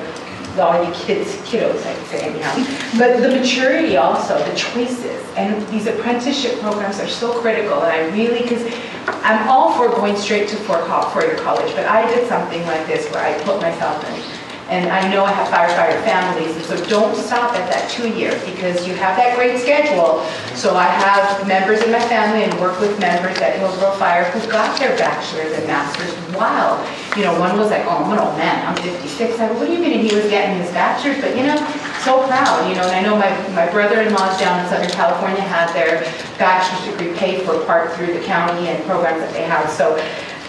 all you kiddos, I would say anyhow. But the maturity also, the choices, and these apprenticeship programs are so critical. And I really, because I'm all for going straight to four-year college, but I did something like this where I put myself in. And I know I have firefighter families, and so don't stop at that 2-year, because you have that great schedule. So I have members in my family and work with members at Hillsboro Fire who got their bachelor's and master's while, you know, one was like, oh, I'm an old man, I'm 56. I go, what do you mean? And he was getting his bachelor's, but you know, so proud, you know. And I know my brother-in-laws down in Southern California had their bachelor's degree paid for part through the county and programs that they have. So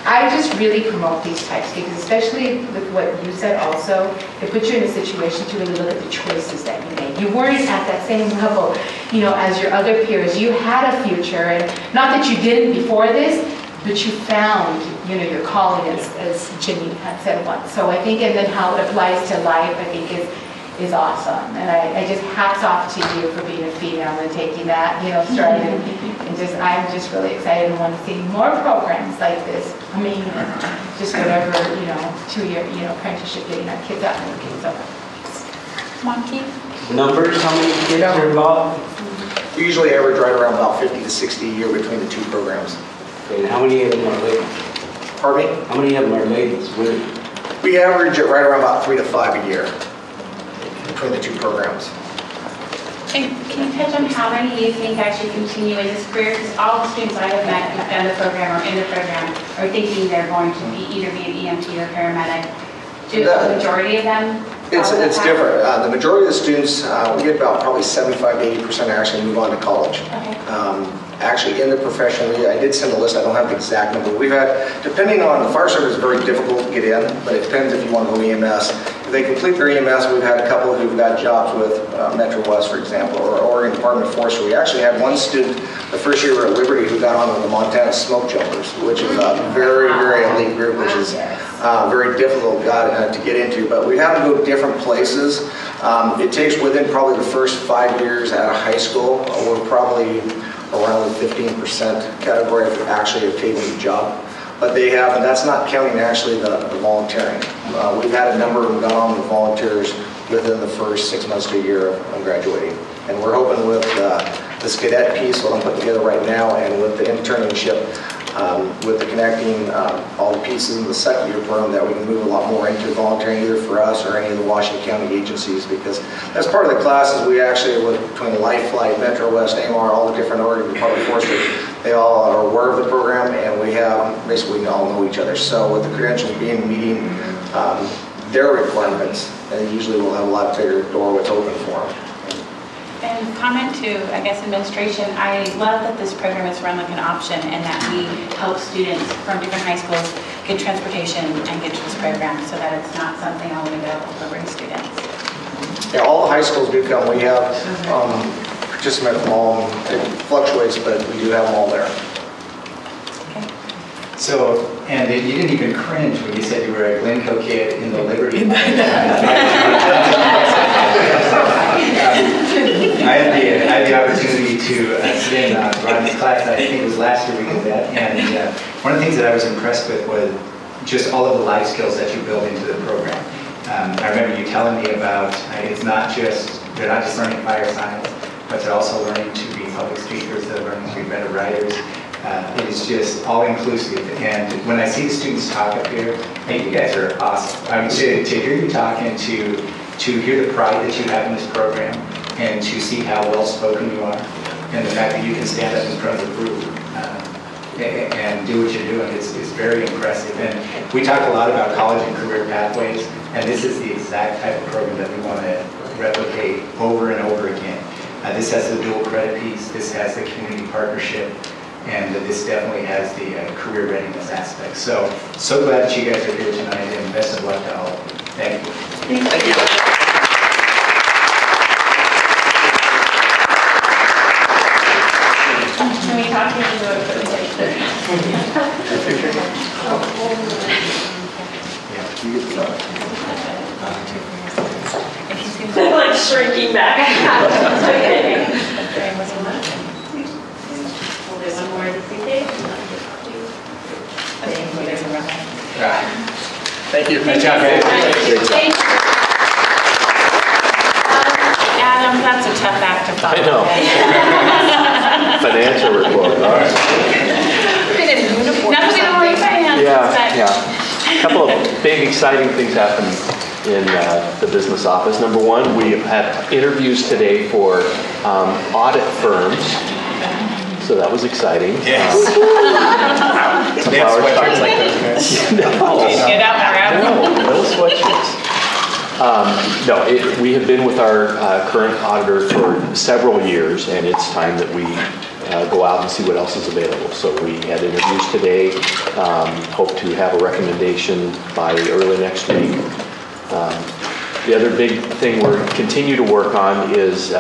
I just really promote these types, because especially with what you said also, it puts you in a situation to really look at the choices that you made. You weren't at that same level, you know, as your other peers. You had a future, and not that you didn't before this, but you found, you know, your calling, as Jimmy had said once. So I think, and then how it applies to life, I think is awesome. And I just hats off to you for being a female and taking that, you know, stride. And just, I'm just really excited and want to see more programs like this. I mean, just whatever, you know, 2-year, you know, apprenticeship, getting our kids out and working. So, come on, Keith. Numbers, how many kids are involved? We usually average right around about 50 to 60 a year between the two programs. And how many of them are ladies? Pardon me? How many of them are ladies, women? We average it right around about 3 to 5 a year between the two programs. And can you touch on how many you think actually continue in this career? Because all the students I have met who've done the program or in the program are thinking they're going to be either be an EMT or paramedic. Do the majority of them? It's different. The majority of the students, we get about probably 75 to 80% actually move on to college. Okay. Actually in the profession, I did send a list, I don't have the exact number. We've had, depending on, the fire service is very difficult to get in, but it depends if you want to go EMS. If they complete their EMS, we've had a couple who've got jobs with Metro West, for example, or Oregon Department of Forestry. We actually had one student the first year we were at Liberty who got on the Montana Smoke Jumpers, which is a very, very elite group, which is very difficult to get into. But we have to go different places. It takes within probably the first 5 years out of high school, we're probably around the 15% category of actually obtaining a job. But they have, and that's not counting actually the volunteering. We've had a number who've gone on with volunteers within the first 6 months to a year of graduating. And we're hoping with this cadet piece, what I'm putting together right now, and with the internship, with the connecting all the pieces in the second year program, that we can move a lot more into volunteering either for us or any of the Washington County agencies, because that's part of the classes we actually, between Life Flight, Metro West, AMR, all the different Oregon Department of Forestry, they all are aware of the program, and we have, basically we all know each other. So with the credentials meeting their requirements, and usually we'll have a lot bigger door what's open for them. And comment to, I guess, administration, I love that this program is run like an option and that we help students from different high schools get transportation and get to this program so that it's not something only available for Liberty students. Yeah, all the high schools do come. We have participants from all, it fluctuates, but we do have them all there. So, and you didn't even cringe when you said you were a Glencoe kid in the Liberty. I had the opportunity to sit in Rodney's class. I think it was last year we did that. And one of the things that I was impressed with was just all of the life skills that you build into the program. I remember you telling me about it's not just, they're not just learning fire science, but they're also learning to be public speakers, they're learning to be better writers. It is just all-inclusive, and when I see the students talk up here, I think you guys are awesome. I mean, to hear you talk and to hear the pride that you have in this program, and to see how well-spoken you are, and the fact that you can stand up in front of the group and do what you're doing is very impressive. And we talk a lot about college and career pathways, and this is the exact type of program that we want to replicate over and over again. This has the dual credit piece, this has the community partnership, and this definitely has the career readiness aspect. So glad that you guys are here tonight, and best of luck to all of you. Thank you. Thank you. Can we talk to you about Like shrinking back. We'll do one more just in case. Thank you. Good job, guys. Great job. Adam, that's a tough act to follow. I know. Financial report, all right. Not to be the only finance, but Yeah. A couple of big exciting things happened in the business office. Number one, we have had interviews today for audit firms. So that was exciting. Yes. They have sweatshirts like those guys. get out there. No sweatshirts. We have been with our current auditor for several years, and it's time that we go out and see what else is available. So we had interviews today, hope to have a recommendation by early next week. The other big thing we're continue to work on is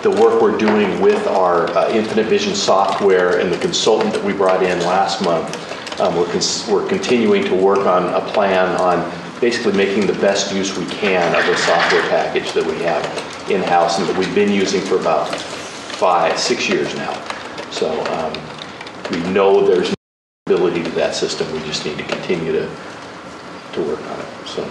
the work we're doing with our Infinite Vision software and the consultant that we brought in last month. We're continuing to work on a plan on basically making the best use we can of the software package that we have in-house and that we've been using for about 5-6 years now. So we know there's ability to that system. We just need to continue to work on it. So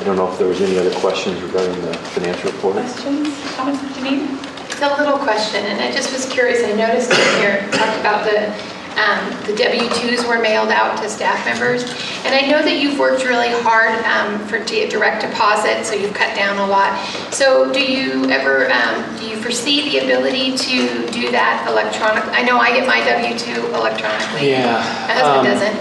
I don't know if there was any other questions regarding the financial report. Questions, comments, Janine? It's a little question, and I just was curious. I noticed in here it talked about the W-2s were mailed out to staff members, and I know that you've worked really hard to get direct deposit, so you've cut down a lot. So do you ever do you foresee the ability to do that electronically? I know I get my W-2 electronically. Yeah. My husband doesn't.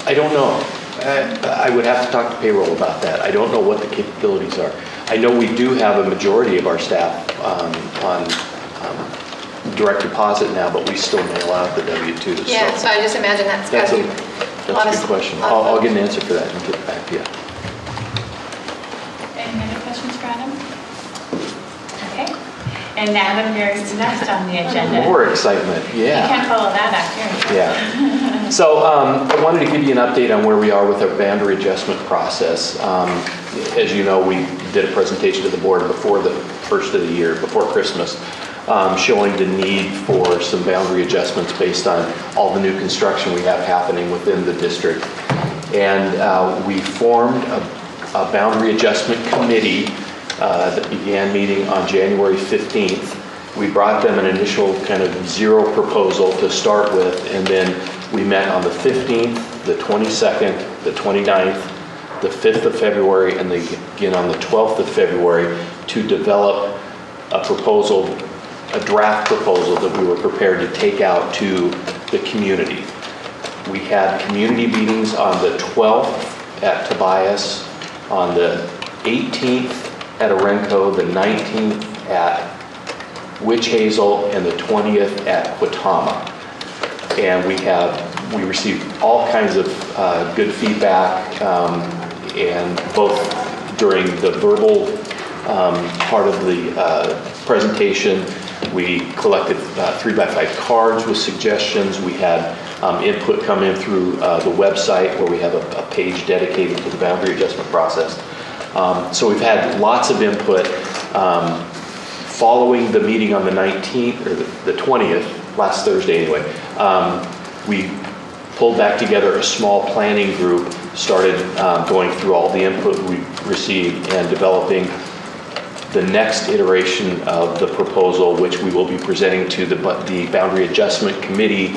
I don't know. I would have to talk to payroll about that. I don't know what the capabilities are. I know we do have a majority of our staff on direct deposit now, but we still mail out the W-2s. Yeah, so I just imagine that's got to be That's a good question. I'll get an answer for that and get back to you. Any other questions for Adam? Okay. And Adam, you're next on the agenda. More excitement, yeah. You can't follow that after. Yeah. So I wanted to give you an update on where we are with our boundary adjustment process. As you know, we did a presentation to the board before the first of the year, before Christmas, showing the need for some boundary adjustments based on all the new construction we have happening within the district. And we formed a boundary adjustment committee that began meeting on January 15th. We brought them an initial kind of zero proposal to start with, and then we met on the 15th, the 22nd, the 29th, the 5th of February, and again on the 12th of February to develop a proposal, a draft proposal that we were prepared to take out to the community. We had community meetings on the 12th at Tobias, on the 18th at Orenco, the 19th at Witch Hazel, and the 20th at Quitama. And we received all kinds of good feedback, and both during the verbal part of the presentation, we collected 3x5 cards with suggestions. We had input come in through the website where we have a page dedicated to the boundary adjustment process. So we've had lots of input. Following the meeting on the 19th, or the 20th, last Thursday anyway, we pulled back together a small planning group, started going through all the input we received and developing the next iteration of the proposal, which we will be presenting to the Boundary Adjustment Committee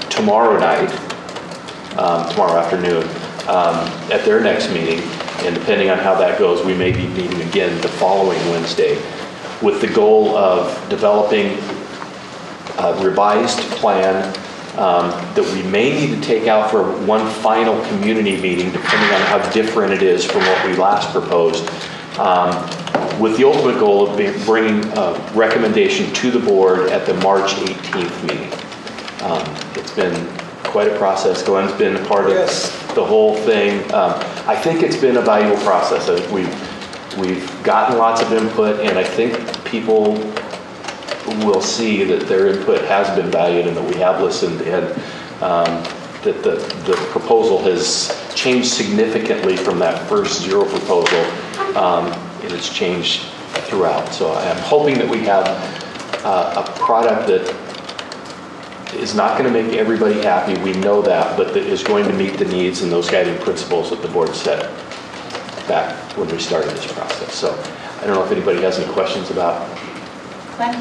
tomorrow night, tomorrow afternoon, at their next meeting. And depending on how that goes, we may be meeting again the following Wednesday with the goal of developing a revised plan that we may need to take out for one final community meeting, depending on how different it is from what we last proposed, with the ultimate goal of bringing a recommendation to the board at the March 18th meeting. It's been quite a process. Glenn's been a part of the whole thing. I think it's been a valuable process. We've gotten lots of input, and I think people will see that their input has been valued and that we have listened, and that the proposal has changed significantly from that first zero proposal, and it's changed throughout. So I'm hoping that we have a product that is not going to make everybody happy, we know that, but that is going to meet the needs and those guiding principles that the board set back when we started this process. So I don't know if anybody has any questions about. Glenn?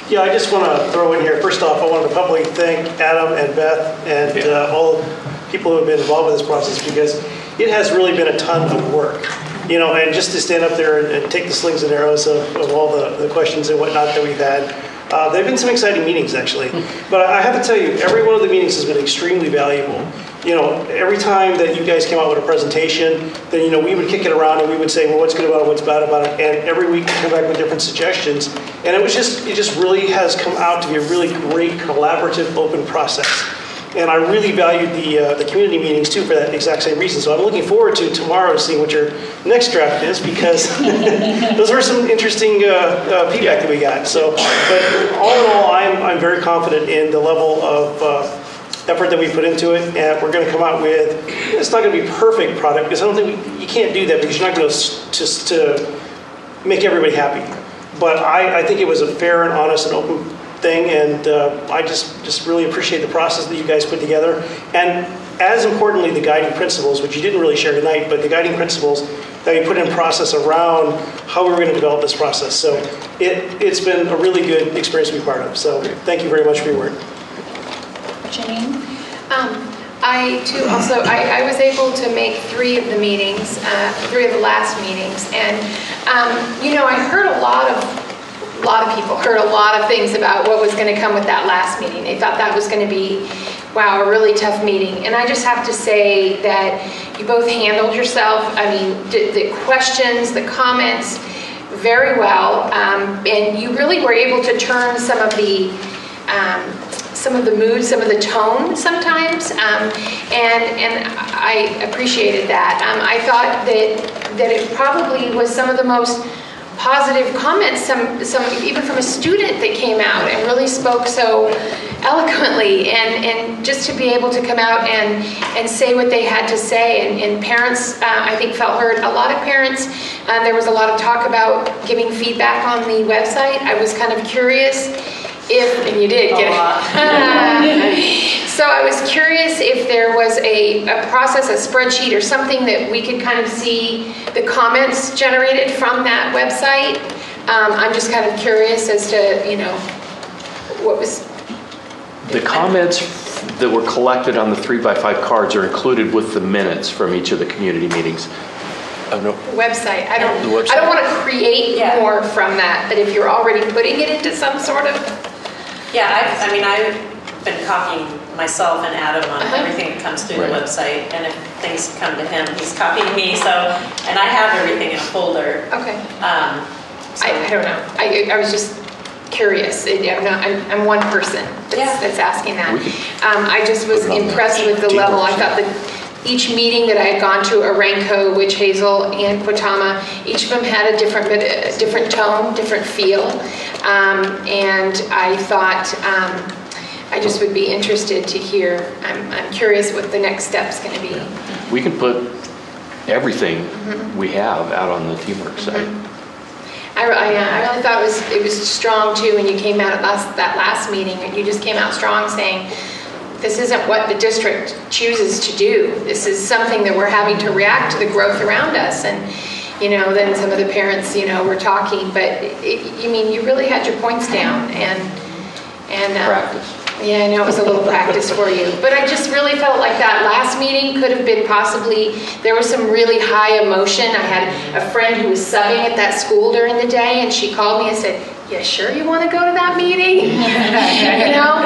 Yeah, I just want to throw in here, first off, I want to publicly thank Adam and Beth and all the people who have been involved with this process, because it has really been a ton of work. You know, and just to stand up there and take the slings and arrows of all the questions and whatnot that we've had. There have been some exciting meetings, actually. But I have to tell you, every one of the meetings has been extremely valuable. You know, every time that you guys came out with a presentation, then, you know, we would kick it around and we would say, well, what's good about it, what's bad about it, and every week we come back with different suggestions. And it just really has come out to be a really great, collaborative, open process. And I really valued the community meetings, too, for that exact same reason. So I'm looking forward to tomorrow seeing what your next draft is, because those were some interesting feedback that we got. So, but all in all, I'm very confident in the level of effort that we put into it, and we're going to come out with, it's not going to be a perfect product, because I don't think you can't do that, because you're not going to make everybody happy. But I think it was a fair and honest and open thing, and I just really appreciate the process that you guys put together. And as importantly, the guiding principles, which you didn't really share tonight, but the guiding principles that we put in process around how we were going to develop this process. So it's been a really good experience to be part of. So thank you very much for your work. Janine? I too also, I was able to make 3 of the meetings, 3 of the last meetings, and you know, I heard a lot of people heard a lot of things about what was going to come with that last meeting. They thought that was going to be, wow, a really tough meeting. And I just have to say that you both handled yourself. I mean, the questions, the comments, very well, and you really were able to turn some of the mood, some of the tone sometimes, and I appreciated that. I thought that it probably was some of the most positive comments, some even from a student that came out and really spoke so eloquently, and just to be able to come out and say what they had to say, and parents I think felt heard. A lot of parents, there was a lot of talk about giving feedback on the website. I was kind of curious if, and you did get it. So I was curious if there was a process, a spreadsheet, or something that we could kind of see the comments generated from that website. I'm just kind of curious as to, you know, what was... The comments that were collected on the 3x5 cards are included with the minutes from each of the community meetings. Website. I don't want to create more from that, but if you're already putting it into some sort of... Yeah, I've been copying myself and Adam on everything that comes through the website, and if things come to him, he's copying me. So, and I have everything in a folder. Okay. I don't know. I was just curious. I'm one person that's asking that. I just was impressed with the level. I thought that each meeting that I had gone to, Aranco, Witch Hazel, and Quatama, each of them had a different tone, different feel, and I thought I just would be interested to hear. I'm curious what the next step's going to be. We can put everything we have out on the Teamwork site. I really thought it was strong too when you came out at that last meeting. You just came out strong, saying, this isn't what the district chooses to do. This is something that we're having to react to the growth around us. And, you know, then some of the parents, you know, were talking, but you really had your points down, and practice. Yeah, I know it was a little practice for you, but I just really felt like that last meeting could have been possibly, there was some really high emotion. I had a friend who was subbing at that school during the day, and she called me and said, "Yeah, sure you want to go to that meeting?" You know,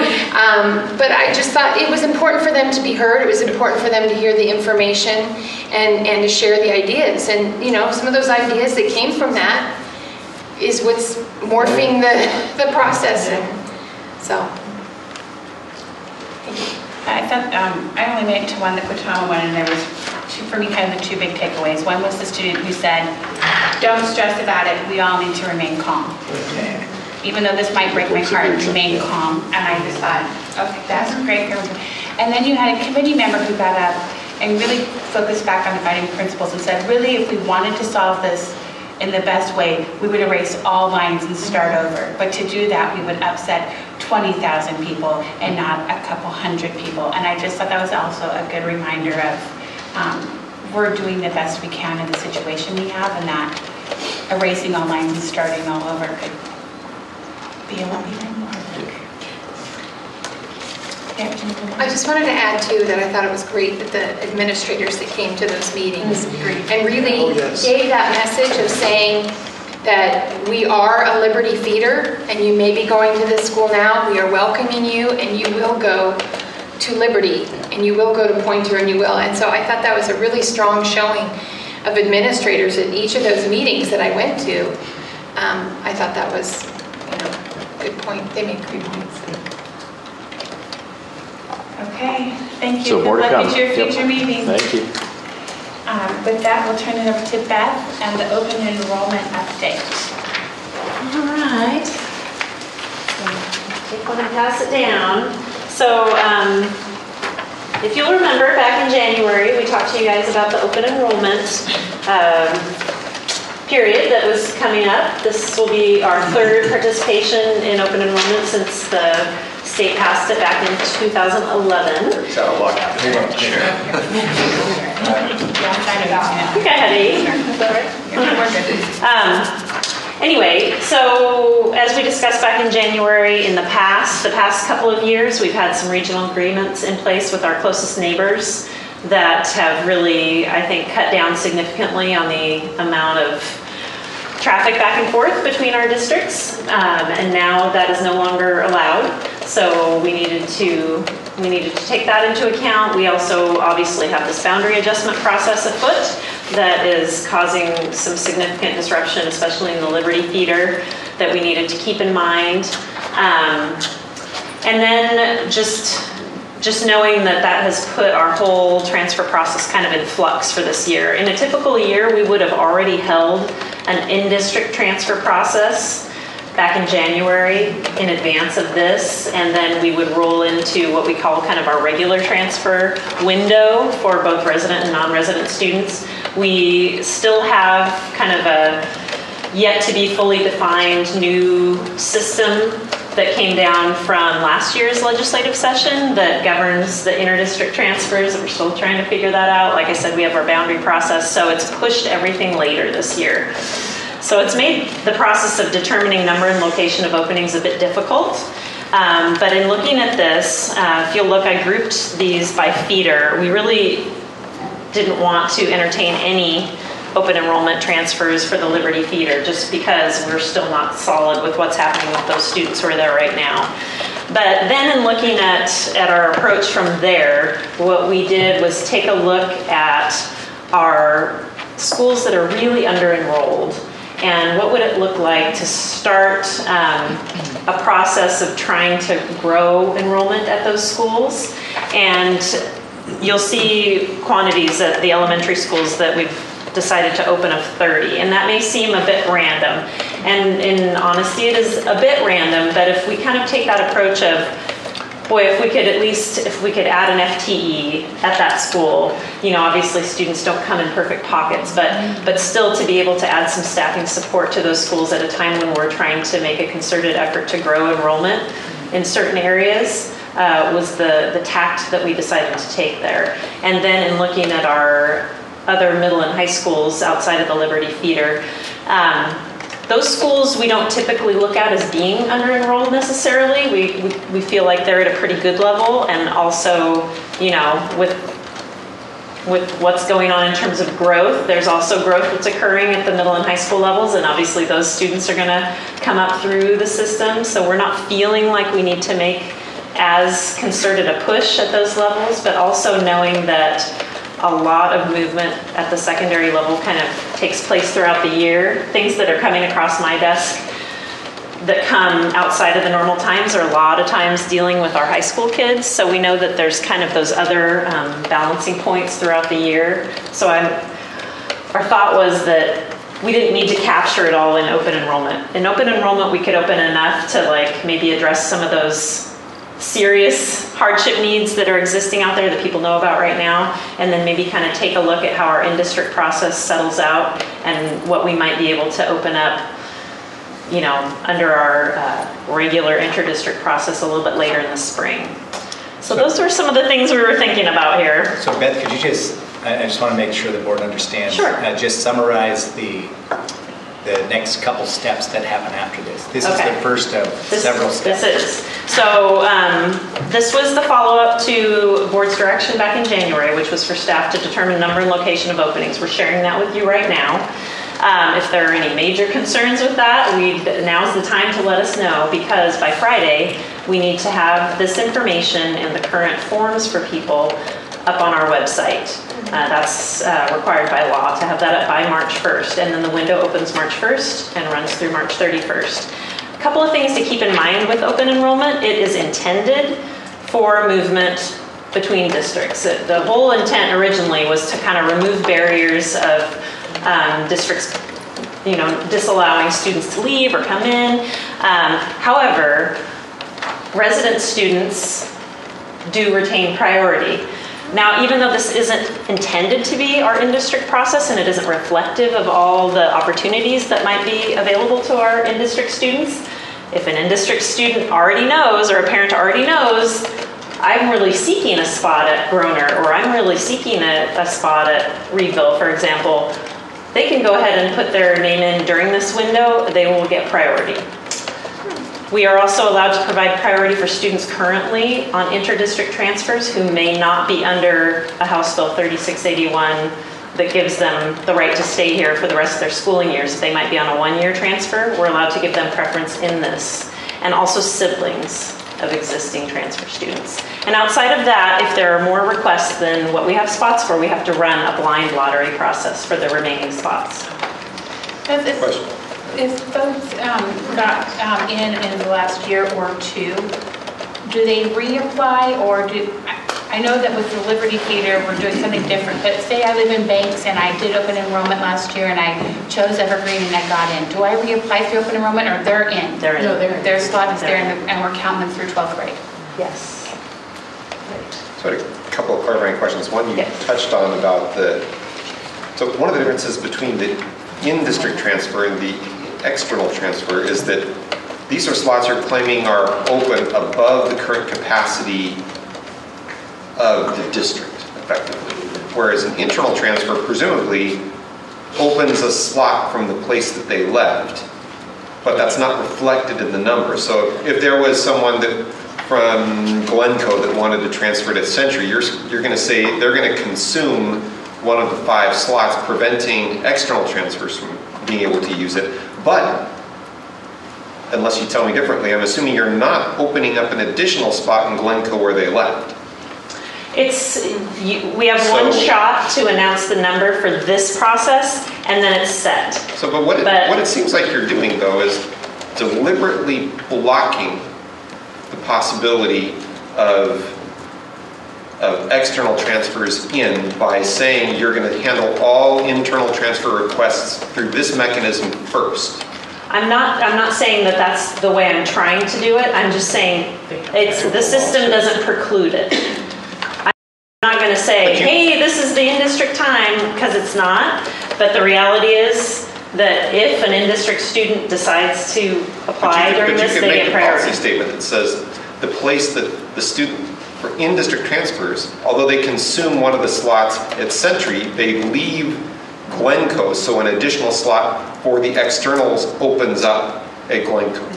but I just thought it was important for them to be heard. It was important for them to hear the information and to share the ideas. And, you know, some of those ideas that came from that is what's morphing the process. And so, I thought I only made it to one, the Quatama one, and there was 2 for me, kind of the two big takeaways. One was the student who said, don't stress about it, we all need to remain calm. Even though this might break my heart, remain calm. And I just thought, okay, that's great. And then you had a committee member who got up and really focused back on the guiding principles and said, really, if we wanted to solve this in the best way, we would erase all lines and start over. But to do that, we would upset 20,000 people and not a couple hundred people. And I just thought that was also a good reminder of we're doing the best we can in the situation we have, and that erasing all lines and starting all over could be a lot even more. I just wanted to add too that I thought it was great that the administrators that came to those meetings and really gave that message of saying that we are a Liberty feeder, and you may be going to this school now, we are welcoming you, and you will go to Liberty, and you will go to Pointer, and you will. And so I thought that was a really strong showing of administrators at each of those meetings that I went to. I thought that was, a good point. They made great points. Okay, thank you. So more to Good luck come. at your future meetings. Thank you. With that, we'll turn it over to Beth and the open enrollment update. All right. Take one and pass it down. So if you'll remember, back in January, we talked to you guys about the open enrollment period that was coming up. This will be our third participation in open enrollment since the state passed it back in 2011. Sound luck. I think I had 8. Is that right? Anyway, so as we discussed back in January, in the past couple of years, we've had some regional agreements in place with our closest neighbors that have really, I think, cut down significantly on the amount of traffic back and forth between our districts, and now that is no longer allowed. So we needed to take that into account. We also obviously have this boundary adjustment process afoot that is causing some significant disruption, especially in the Liberty feeder, that we needed to keep in mind. And then just knowing that has put our whole transfer process kind of in flux for this year. In a typical year, we would have already held an in-district transfer process back in January in advance of this, and then we would roll into what we call kind of our regular transfer window for both resident and non-resident students. We still have kind of a yet to be fully defined new system that came down from last year's legislative session that governs the inter-district transfers. We're still trying to figure that out. Like I said, we have our boundary process, so it's pushed everything later this year. So it's made the process of determining number and location of openings a bit difficult. But in looking at this, if you'll look, I grouped these by feeder. We really didn't want to entertain any open enrollment transfers for the Liberty feeder just because we're still not solid with what's happening with those students who are there right now. But then in looking at our approach from there, what we did was take a look at our schools that are really under-enrolled and what would it look like to start a process of trying to grow enrollment at those schools. And you'll see quantities at the elementary schools that we've decided to open of 30, and that may seem a bit random, and in honesty it is a bit random, but if we kind of take that approach of, boy, if we could add an FTE at that school, obviously students don't come in perfect pockets, but still to be able to add some staffing support to those schools at a time when we're trying to make a concerted effort to grow enrollment in certain areas was the tact that we decided to take there. And then in looking at our other middle and high schools outside of the Liberty feeder. Those schools we don't typically look at as being under-enrolled necessarily. We feel like they're at a pretty good level, and also, with what's going on in terms of growth, there's also growth that's occurring at the middle and high school levels, and obviously those students are gonna come up through the system, so we're not feeling like we need to make as concerted a push at those levels, but also knowing that a lot of movement at the secondary level kind of takes place throughout the year. Things that are coming across my desk that come outside of the normal times are a lot of times dealing with our high school kids. So we know that there's kind of those other balancing points throughout the year. So our thought was that we didn't need to capture it all in open enrollment. In open enrollment, we could open enough to like maybe address some of those serious hardship needs that are existing out there that people know about right now, and then maybe kind of take a look at how our in-district process settles out and what we might be able to open up, you know, under our regular inter-district process a little bit later in the spring. So those were some of the things we were thinking about here. So Beth, could you just, I just want to make sure the board understands. Sure. Just summarize the next couple steps that happen after this. This is the first of several steps. This is. So this was the follow-up to board's direction back in January, which was for staff to determine number and location of openings. We're sharing that with you right now. If there are any major concerns with that, now's the time to let us know, because by Friday, we need to have this information and the current forms for people up on our website. That's required by law to have that up by March 1st. And then the window opens March 1st and runs through March 31st. A couple of things to keep in mind with open enrollment. It is intended for movement between districts. The whole intent originally was to kind of remove barriers of districts, you know, disallowing students to leave or come in. However, resident students do retain priority. Now, even though this isn't intended to be our in-district process and it isn't reflective of all the opportunities that might be available to our in-district students, if an in-district student already knows, or a parent already knows, I'm really seeking a spot at Groner, or I'm really seeking a spot at Reedville, for example, they can go ahead and put their name in during this window. They will get priority. We are also allowed to provide priority for students currently on inter-district transfers who may not be under a House Bill 3681 that gives them the right to stay here for the rest of their schooling years. If they might be on a one-year transfer, we're allowed to give them preference in this. And also siblings of existing transfer students. And outside of that, if there are more requests than what we have spots for, we have to run a blind lottery process for the remaining spots. Question. If folks got in the last year or two, do they reapply, or I know that with the Liberty Theater we're doing something different, but say I live in Banks and I did open enrollment last year and I chose Evergreen and I got in. Do I reapply through open enrollment, or they're in? They're in. No, their slot is there and we're counting them through 12th grade? Yes. So I had a couple of clarifying questions. One you touched on about so one of the differences between the in-district transfer and the external transfer is that these are slots you're claiming are open above the current capacity of the district, effectively. Whereas an internal transfer presumably opens a slot from the place that they left, but that's not reflected in the number. So if there was someone from Glencoe that wanted to transfer to Century, you're going to say they're going to consume one of the 5 slots, preventing external transfers from being able to use it. But unless you tell me differently, I'm assuming you're not opening up an additional spot in Glencoe where they left. We have one shot to announce the number for this process, and then it's set. So, but what it seems like you're doing, though, is deliberately blocking the possibility of external transfers in by saying you're going to handle all internal transfer requests through this mechanism first. I'm not saying that that's the way I'm trying to do it. I'm just saying the system doesn't preclude it. I'm not going to say, hey, this is the in-district time, because it's not. But the reality is that if an in-district student decides to apply during this, they get priority. But you could make a policy statement that says the place that the student for in-district transfers, although they consume one of the slots at Century, they leave Glencoe, so an additional slot for the externals opens up at Glencoe.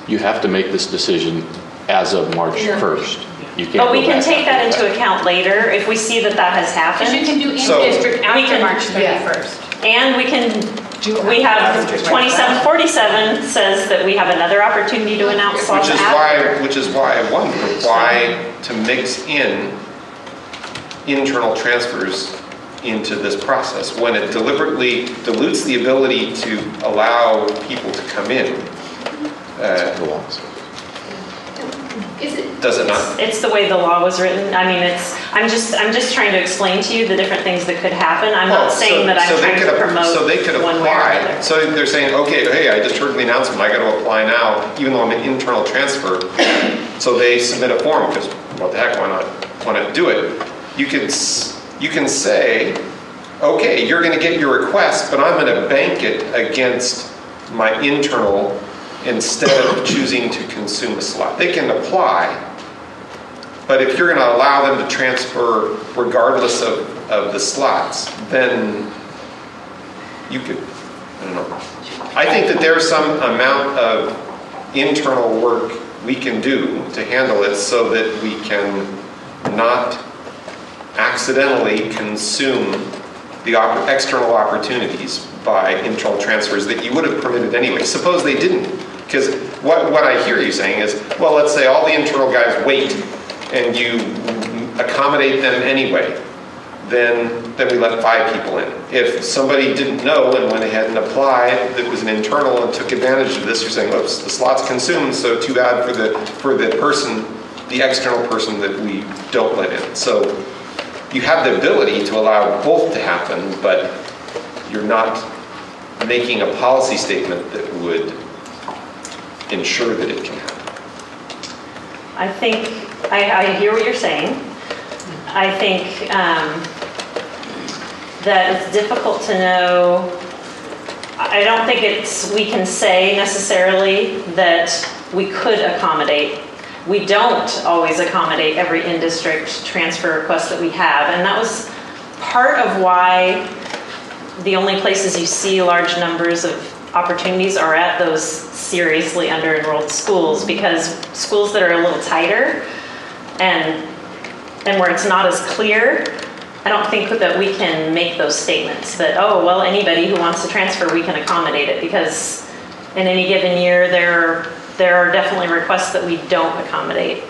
You have to make this decision as of March 1st. You can't but we can take that into account later if we see that has happened. Because you can do in-district after March 31st. And we have 2747 says that we have another opportunity to announce slots after. Which is why I wonder why to mix in internal transfers into this process when it deliberately dilutes the ability to allow people to come in. Does it not? It's the way the law was written. I mean, I'm just trying to explain to you the different things that could happen. I'm not saying that I'm trying to promote so they could one way or apply. another. So they're saying, okay, hey, I just heard the announcement, I got to apply now, even though I'm an internal transfer. So they submit a form, because what the heck, why not do it? You can say, okay, you're going to get your request, but I'm going to bank it against my internal instead of choosing to consume a slot. They can apply, but if you're going to allow them to transfer regardless of the slots, then you could, I don't know. I think that there's some amount of internal work we can do to handle it so that we can not accidentally consume the external opportunities by internal transfers that you would have permitted anyway. Suppose they didn't. Because what I hear you saying is, well, let's say all the internal guys wait and you accommodate them anyway. Then we let 5 people in. If somebody didn't know and went ahead and applied that was an internal and took advantage of this, you're saying, oops, the slot's consumed, so too bad for the person, the external person that we don't let in. So you have the ability to allow both to happen, but you're not making a policy statement that would ensure that it can happen. I think, I hear what you're saying. I think that it's difficult to know. I don't think we can say necessarily that we could accommodate. We don't always accommodate every in-district transfer request that we have, and that was part of why the only places you see large numbers of opportunities are at those seriously under-enrolled schools, because schools that are a little tighter and where it's not as clear, I don't think that we can make those statements that, oh, well, anybody who wants to transfer, we can accommodate it, because in any given year there are definitely requests that we don't accommodate.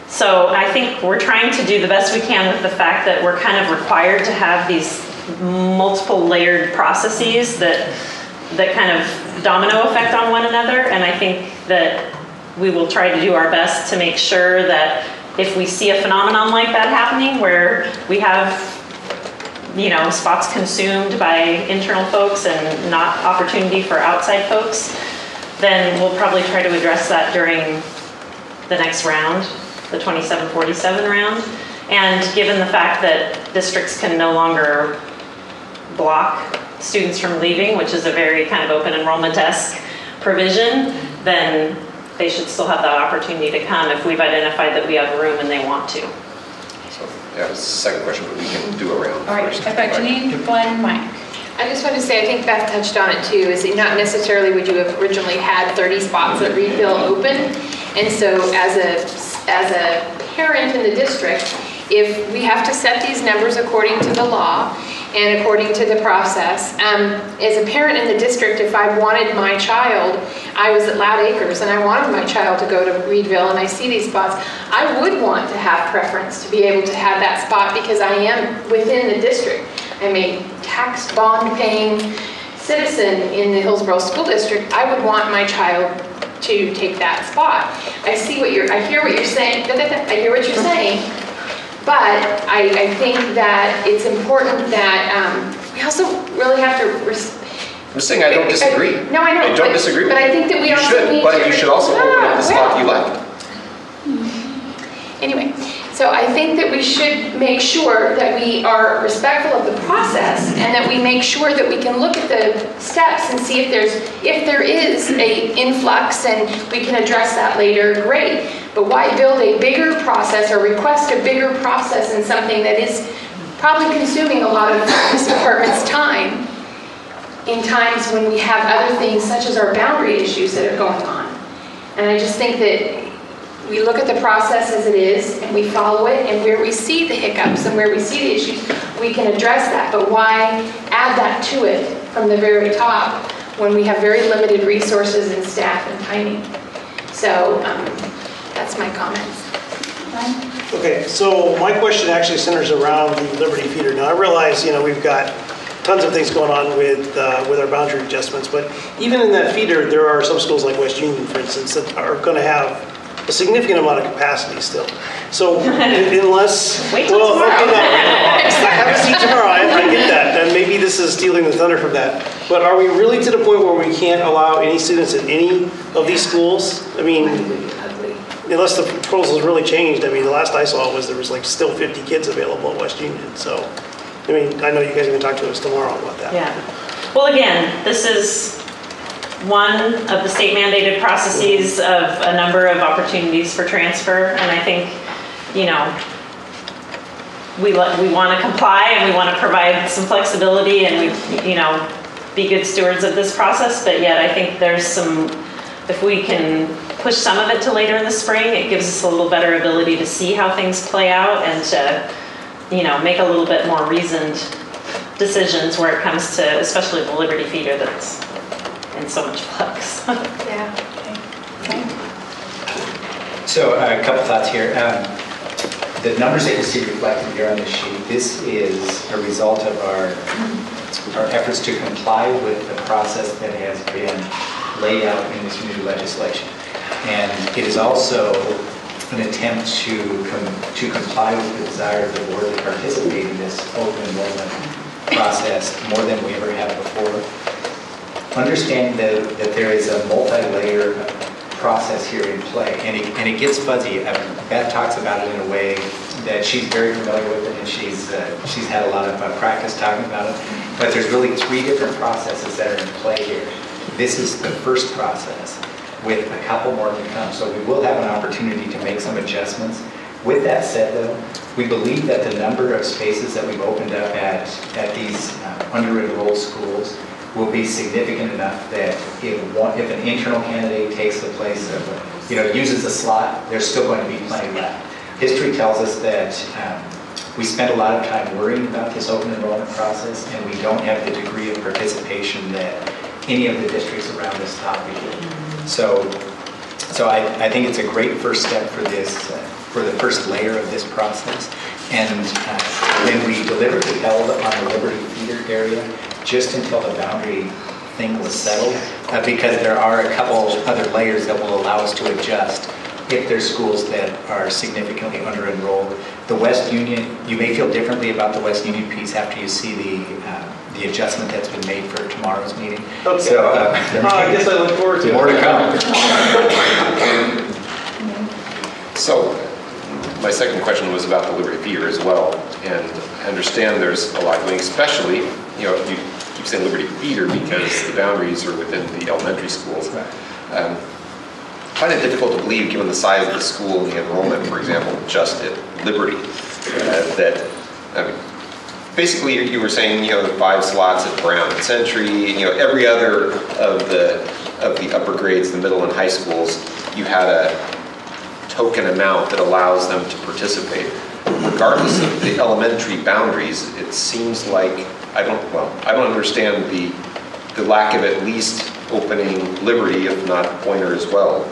So I think we're trying to do the best we can with the fact that we're kind of required to have these multiple layered processes that kind of domino effect on one another, and I think that we will try to do our best to make sure that if we see a phenomenon like that happening where we have, spots consumed by internal folks and not opportunity for outside folks, then we'll probably try to address that during the next round, the 27-47 round. And given the fact that districts can no longer block students from leaving, which is a very kind of open enrollment-esque provision, then they should still have that opportunity to come if we've identified that we have room and they want to. So, yeah, that's the second question, but we can do a round. All right, I've got Janine, Glenn, Mike. I just want to say, I think Beth touched on it too, is that not necessarily would you have originally had 30 spots at Reedville open. And so as a parent in the district, if we have to set these numbers according to the law and according to the process, as a parent in the district, if I wanted my child, I was at Loud Acres and I wanted my child to go to Reedville and I see these spots, I would want to have preference to be able to have that spot because I am within the district. I'm a tax bond paying citizen in the Hillsboro School District. I would want my child to take that spot. I hear what you're saying, I hear what you're saying, but I think that it's important that we also really have to I'm saying I don't disagree. No, I know. I don't disagree with but you. I think that we you also should, need but to... you should also open up the slot you like. Anyway, so I think that we should make sure that we are respectful of the process and that we make sure that we can look at the steps and see if there is a influx and we can address that later, great. But why build a bigger process or request a bigger process in something that is probably consuming a lot of this department's time in times when we have other things such as our boundary issues that are going on. And I just think that we look at the process as it is and we follow it, and where we see the hiccups and where we see the issues, we can address that. But why add that to it from the very top when we have very limited resources and staff and timing? So that's my comments. Okay, so my question actually centers around the Liberty Feeder. Now I realize, we've got tons of things going on with our boundary adjustments. But even in that feeder, there are some schools like West Union, for instance, that are going to have a significant amount of capacity still. So unless, Wait till tomorrow. I haven't seen tomorrow, I get that, and maybe this is stealing the thunder from that. But are we really to the point where we can't allow any students in any of these schools? I mean, unless the proposals really changed. I mean, the last I saw was there was like still 50 kids available at West Union. So, I mean, I know you guys are going to talk to us tomorrow about that. Yeah. Well, again, this is one of the state mandated processes of a number of opportunities for transfer. And I think, you know, we want to comply and we want to provide some flexibility and we, you know, be good stewards of this process. But yet I think there's some, if we can push some of it to later in the spring, it gives us a little better ability to see how things play out and to, you know, make a little bit more reasoned decisions where it comes to, especially the Liberty feeder that's in so much flux. Yeah. Okay. So a couple thoughts here. The numbers that you see reflected here on the sheet, this is a result of our efforts to comply with the process that has been laid out in this new legislation. And it is also an attempt to comply with the desire of the board to participate in this open enrollment process more than we ever have before. Understanding that there is a multi-layer process here in play, and it gets fuzzy. Beth talks about it in a way that she's very familiar with it, and she's had a lot of practice talking about it. But there's really 3 different processes that are in play here. This is the first process, with a couple more to come. So we will have an opportunity to make some adjustments. With that said, though, we believe that the number of spaces that we've opened up at these under-enrolled schools will be significant enough that if an internal candidate takes the place of, uses a slot, there's still going to be plenty left. History tells us that we spend a lot of time worrying about this open enrollment process, and we don't have the degree of participation that any of the districts around us thought we did. So I think it's a great first step for this, for the first layer of this process. And then we deliberately held on the Liberty feeder area just until the boundary thing was settled, because there are a couple other layers that will allow us to adjust if there's schools that are significantly under-enrolled. The West Union, you may feel differently about the West Union piece after you see the adjustment that's been made for tomorrow's meeting. Okay. So I guess I look forward to more to come. So my second question was about the Liberty feeder as well, and I understand there's a lot going, especially, you keep saying Liberty feeder because the boundaries are within the elementary schools. I find it difficult to believe, given the size of the school and the enrollment, for example, just at Liberty, basically you were saying, the 5 slots at Brown and Century, every other of the upper grades, the middle and high schools, you had a token amount that allows them to participate. Regardless of the elementary boundaries, it seems like, I don't understand the lack of at least opening Liberty, if not Pointer as well,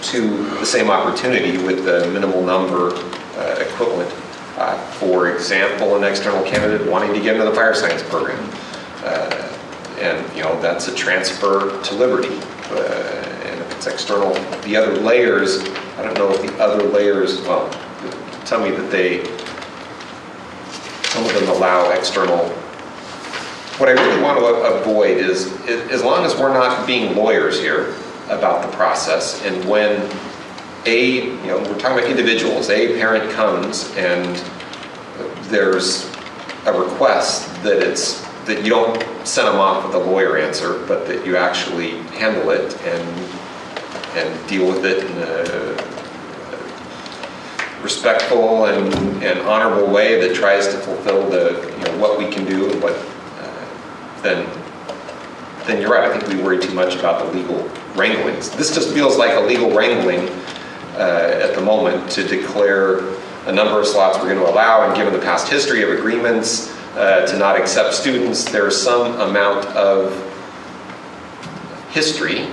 to the same opportunity with the minimal number equivalent. For example, an external candidate wanting to get into the fire science program. And that's a transfer to Liberty. And if it's external, the other layers, I don't know if the other layers, tell me that some of them allow external. What I really want to avoid is, as long as we're not being lawyers here about the process, and when we're talking about individuals, a parent comes and there's a request that you don't send them off with a lawyer answer, but that you actually handle it and deal with it in a respectful and honorable way that tries to fulfill what we can do and what. Then you're right. I think we worry too much about the legal wranglings. This just feels like a legal wrangling at the moment to declare a number of slots we're going to allow, and given the past history of agreements to not accept students, there's some amount of history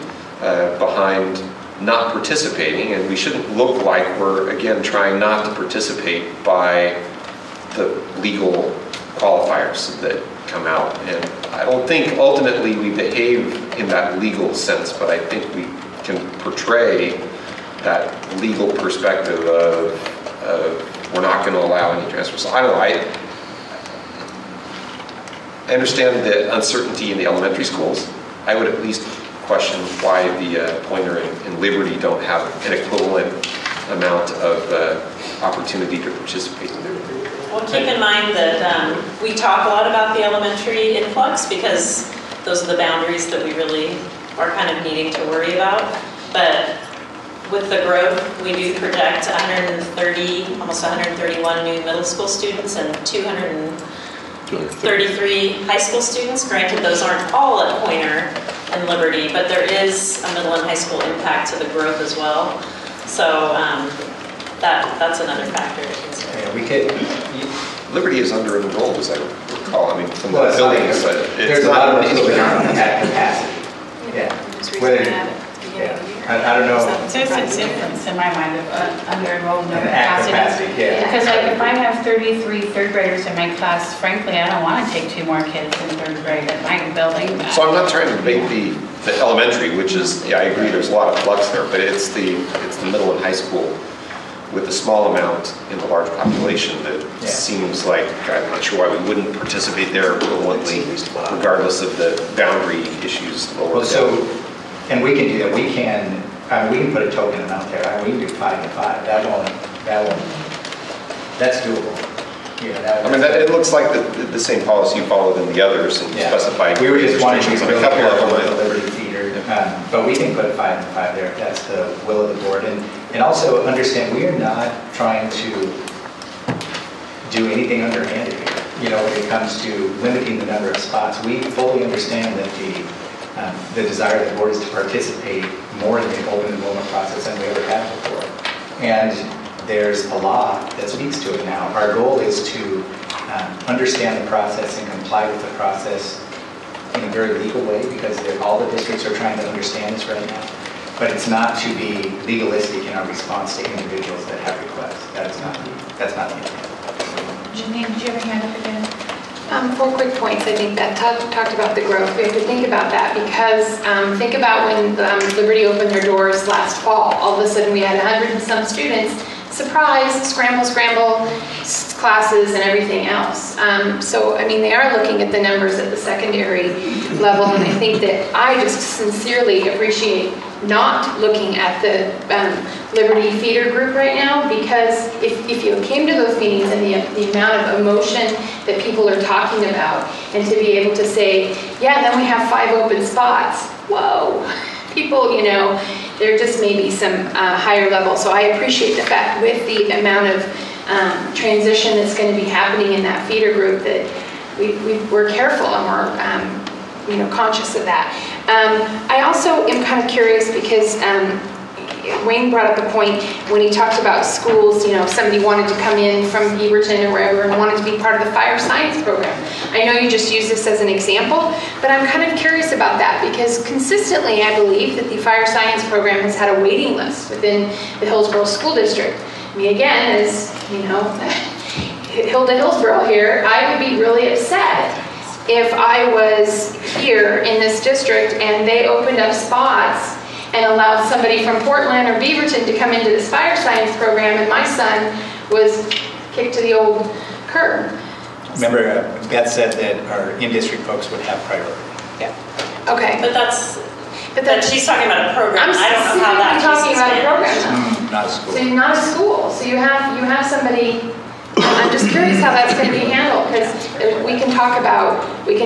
behind not participating, and we shouldn't look like we're, again, trying not to participate by the legal qualifiers that come out. And I don't think ultimately we behave in that legal sense, but I think we can portray that legal perspective of we're not going to allow any transfers. So I don't know. I understand the uncertainty in the elementary schools. I would at least question why the Pointer and Liberty don't have an equivalent amount of opportunity to participate in it. Well, keep in mind that we talk a lot about the elementary influx because those are the boundaries that we really are kind of needing to worry about. But with the growth, we do project 130, almost 131 new middle school students and 233 high school students. Granted, those aren't all at Pointer and Liberty, but there is a middle and high school impact to the growth as well. So that's another factor to consider. Yeah, we could. Liberty is under enrolled, as I recall. I mean, from Well, the buildings, but there's a lot of schools that aren't at capacity. Yeah. Whether, I don't know. There's a difference in my mind of under-enrolled no At capacity, yeah. Because like, if I have 33 third graders in my class, frankly, I don't want to take 2 more kids in third grade at my building. So I'm not trying to debate the elementary, which is, yeah, I agree, there's a lot of flux there, but it's the middle and high school with a small amount in the large population that seems like, I'm not sure why we wouldn't participate there equivalently, regardless of the boundary issues lower Well, so, and we can do that. We can put a token amount there. We can do 5 to 5. That's doable. Yeah, I mean, it looks like the same policy you followed in the others and specified. We were just wanting to be on a couple of them. the Liberty Theater, but we can put 5 to 5 there if that's the will of the board. And also understand we are not trying to do anything underhanded here. When it comes to limiting the number of spots, we fully understand that the desire of the board is to participate more in the open enrollment process than we ever have before. And there's a law that speaks to it now. Our goal is to understand the process and comply with the process in a very legal way because all the districts are trying to understand this right now. But it's not to be legalistic in our response to individuals that have requests. That's not the intent. Janine, did you have a hand up again? 4 quick points. I think that talked about the growth. We have to think about that because think about when Liberty opened their doors last fall. All of a sudden we had 100 and some students. Surprise, scramble, classes and everything else. So, I mean, they are looking at the numbers at the secondary level, and I think that I just sincerely appreciate not looking at the Liberty Feeder group right now, because if you came to those meetings and the amount of emotion that people are talking about, and to be able to say, yeah, then we have 5 open spots. Whoa. People, there just may be some higher level. So I appreciate the fact with the amount of transition that's going to be happening in that feeder group that we're careful and we're conscious of that. I also am kind of curious because Wayne brought up a point when he talked about schools, if somebody wanted to come in from Beaverton or wherever and wanted to be part of the fire science program. I know you just used this as an example, but I'm kind of curious about that because consistently I believe that the fire science program has had a waiting list within the Hillsboro School District. Me again, as Hilda Hillsboro here, I would be really upset if I was here in this district and they opened up spots and allowed somebody from Portland or Beaverton to come into this fire science program and my son was kicked to the old curb. Remember, Beth said that our in-district folks would have priority. Yeah. Okay. But she's talking about a program. I don't know how that talking about a program. Not a school. So you're not a school. So you have somebody. I'm just curious how that's going to be handled because we can talk about the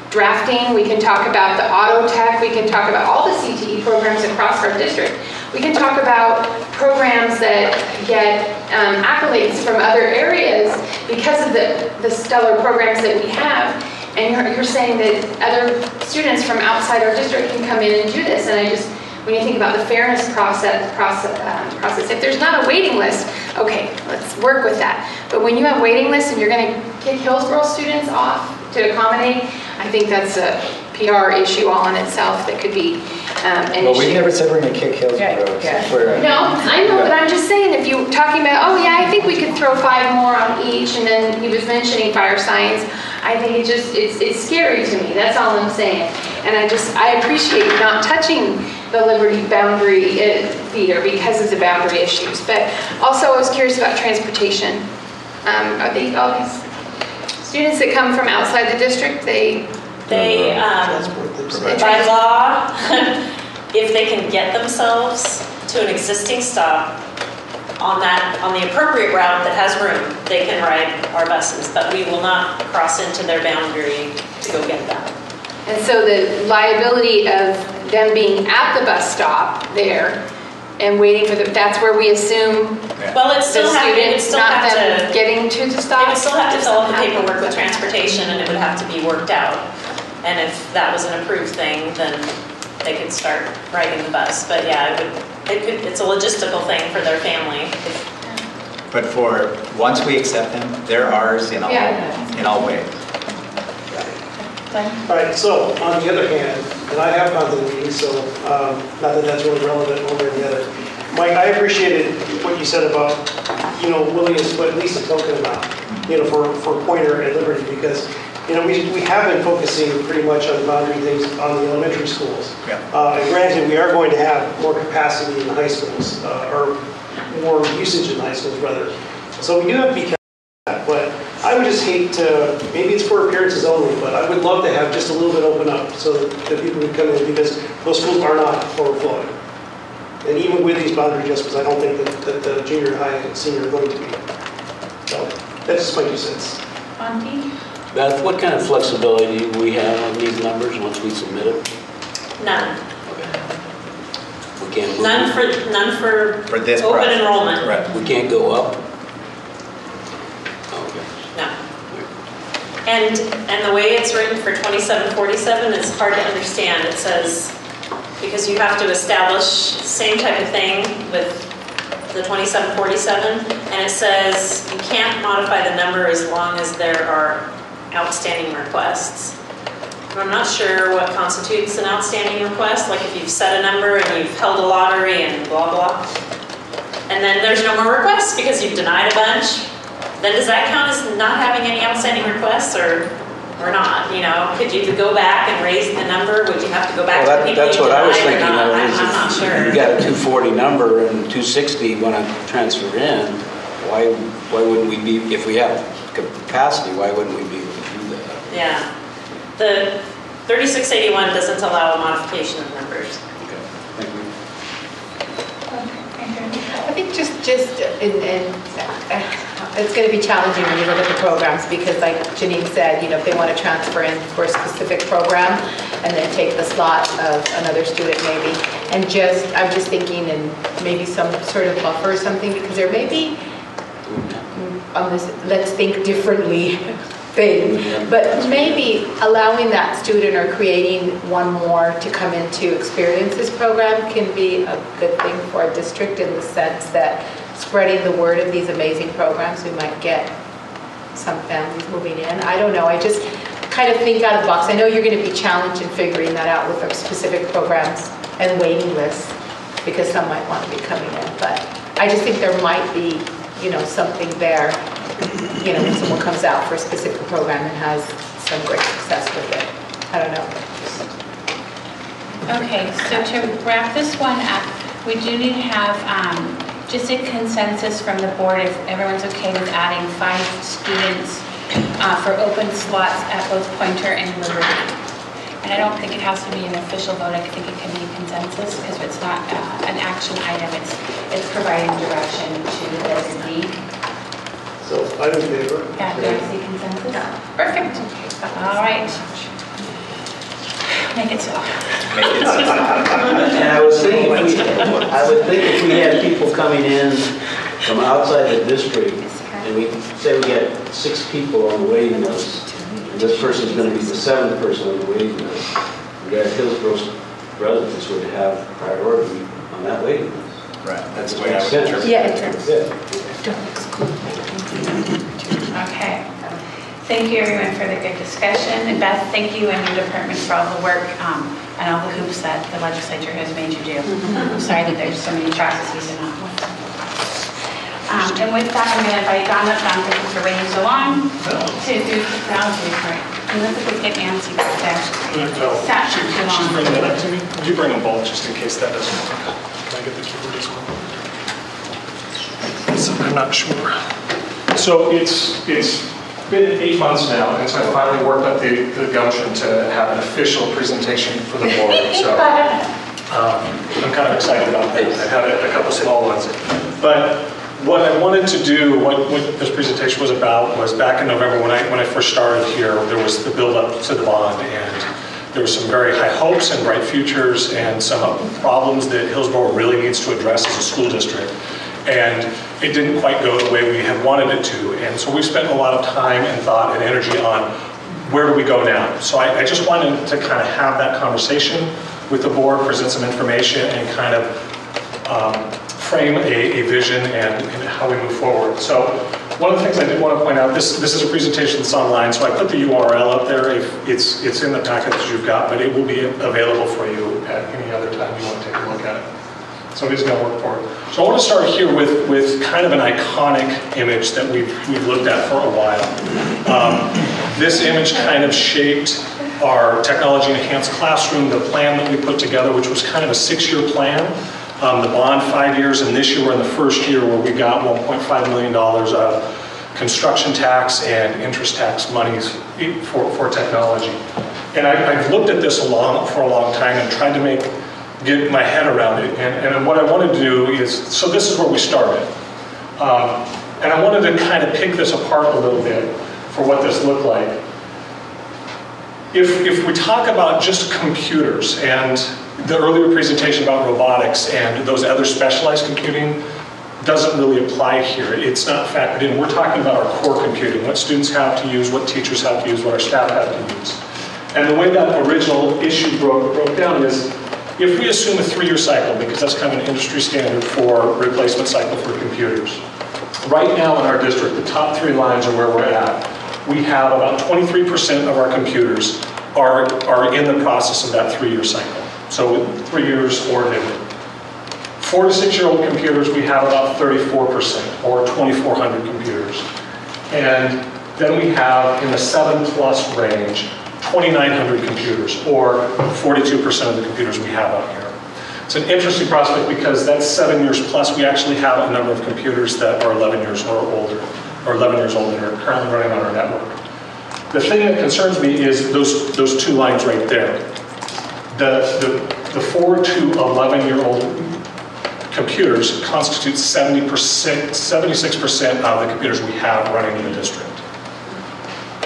drafting. We can talk about the auto tech. We can talk about all the CTE programs across our district. We can talk about programs that get accolades from other areas because of the stellar programs that we have. And you're saying that other students from outside our district can come in and do this. And when you think about the fairness process, if there's not a waiting list, okay, let's work with that. But when you have waiting lists and you're going to kick Hillsboro students off to accommodate, I think that's a PR issue all in itself that could be an issue. Well, we never said we're going to kick Hillsboro. No, I know, but I'm just saying if you're talking about, oh yeah, I think we could throw 5 more on each, and then he was mentioning fire science, I think it's scary to me. That's all I'm saying. And I appreciate not touching the Liberty boundary theater because of the boundary issues. But also I was curious about transportation. Are all these students that come from outside the district, by law, if they can get themselves to an existing stop on the appropriate route that has room, they can ride our buses, but we will not cross into their boundary to go get them. and so the liability of them being at the bus stop there and waiting for that's where we assume well, it would still have them getting to the stop? They would still have to fill out the paperwork with transportation, and it would have to be worked out. And if that was an approved thing, then they could start riding the bus. But yeah, it's a logistical thing for their family. But once we accept them, they're ours in all ways. All right, so on the other hand, and I have gone to the meeting, so not that that's really relevant one way or the other. Mike, I appreciated what you said about, willingness to put at least a token amount, for Pointer and Liberty, because, we have been focusing pretty much on boundary things on the elementary schools. Yeah. And granted, we are going to have more capacity in the high schools, or more usage in the high schools, rather. So we do have to be careful with that, but I would just hate to, maybe it's for appearances only, but I would love to have just a little bit open up so that people can come in, because those schools are not overflowing. And even with these boundary adjustments, I don't think that the junior high and senior are going to be. So that's just my 2 cents. Auntie? Beth, what kind of flexibility do we have on these numbers once we submit them? None. We can't. None for this open process. Enrollment. Right. We can't go up. No. And the way it's written for 2747 is hard to understand. It says, because you have to establish same type of thing with the 2747, and it says you can't modify the number as long as there are outstanding requests. I'm not sure what constitutes an outstanding request, like if you've set a number and you've held a lottery and blah, blah, and then there's no more requests because you've denied a bunch, then does that count as not having any outstanding requests or not? Could you go back and raise the number? Would you have to go back to the people that's what I was thinking of. I'm not sure. You got a 240 number and 260 want to transfer in, why wouldn't we be, if we have capacity, why wouldn't we be able to do that? Yeah. The 3681 doesn't allow a modification of numbers. Okay, thank you. I think just it's going to be challenging when you look at the programs, because like Janine said, if they want to transfer in for a specific program and then take the slot of another student maybe, and I'm just thinking and maybe some sort of buffer or something, because there may be on this let's think differently thing, but maybe allowing that student or creating one more to come in to experience this program can be a good thing for our district, in the sense that spreading the word of these amazing programs, we might get some families moving in. I don't know, I just kind of think out of the box. I know you're going to be challenged in figuring that out with our specific programs and waiting lists, because some might want to be coming in, but I just think there might be, something there, when someone comes out for a specific program and has some great success with it. I don't know. Okay, so to wrap this one up, we do need to have just a consensus from the board if everyone's okay with adding 5 students for open slots at both Pointer and Liberty. And I don't think it has to be an official vote. I think it can be a consensus, because it's not an action item. It's providing direction to the SD. So I'm in favor. Yeah, do I see consensus? Yeah. Perfect. All right. Make it so. And I was thinking, I would think if we had people coming in from outside the district, and we say we get 6 people on the waiting list, and this person's going to be the 7th person on the waiting list, that Hillsboro residents would have priority on that waiting list. Right. That's the way I would interpret it. Yeah, okay. Thank you, everyone, for the good discussion. And Beth, thank you and your department for all the work and all the hoops that the legislature has made you do. I'm sorry that there's so many processes in that one. And with that, I'm going to invite Don up. Don, thank you for waiting so long to do technology. And let's just get Nancy back there. Sat for too long. She's bringing that up to me. Would you bring them both just in case that doesn't work? Can I get the keyboard as well? So I'm not sure. So it's been 8 months now, and so I finally worked up the gumption to have an official presentation for the board. So I'm kind of excited about that. I've had a couple small ones. But what I wanted to do, what this presentation was about, was back in November when I first started here, there was the build-up to the bond, and there were some very high hopes and bright futures and some problems that Hillsboro really needs to address as a school district. And it didn't quite go the way we had wanted it to. And so we spent a lot of time and thought and energy on where do we go now. So I just wanted to kind of have that conversation with the board, present some information, and kind of frame a vision and how we move forward. So one of the things I did want to point out, this is a presentation that's online, so I put the URL up there. It's in the packet that you've got, but it will be available for you at any other time you want to take a look at it. Somebody's going to work for it. So I want to start here with kind of an iconic image that we've looked at for a while. This image kind of shaped our technology enhanced classroom, the plan that we put together, which was kind of a 6-year plan. The bond 5 years, and this year we're in the first year where we got $1.5 million of construction tax and interest tax monies for technology. And I've looked at this for a long time and tried to get my head around it. And what I wanted to do is, so this is where we started. And I wanted to kind of pick this apart a little bit for what this looked like. If we talk about just computers and the earlier presentation about robotics and those other specialized computing doesn't really apply here. It's not factored in. We're talking about our core computing, what students have to use, what teachers have to use, what our staff have to use. And the way that original issue broke down is, if we assume a 3-year cycle, because that's kind of an industry standard for replacement cycle for computers. Right now in our district, the top 3 lines are where we're at. We have about 23% of our computers are in the process of that 3-year cycle. So 3 years or newer. 4 to 6-year-old computers, we have about 34%, or 2,400 computers. And then we have, in the 7+ range, 2,900 computers, or 42% of the computers we have out here. It's an interesting prospect because that's 7 years plus. We actually have a number of computers that are 11 years or older, or 11 years old and are currently running on our network. The thing that concerns me is those 2 lines right there. The 4 to 11-year-old computers constitute 76% of the computers we have running in the district.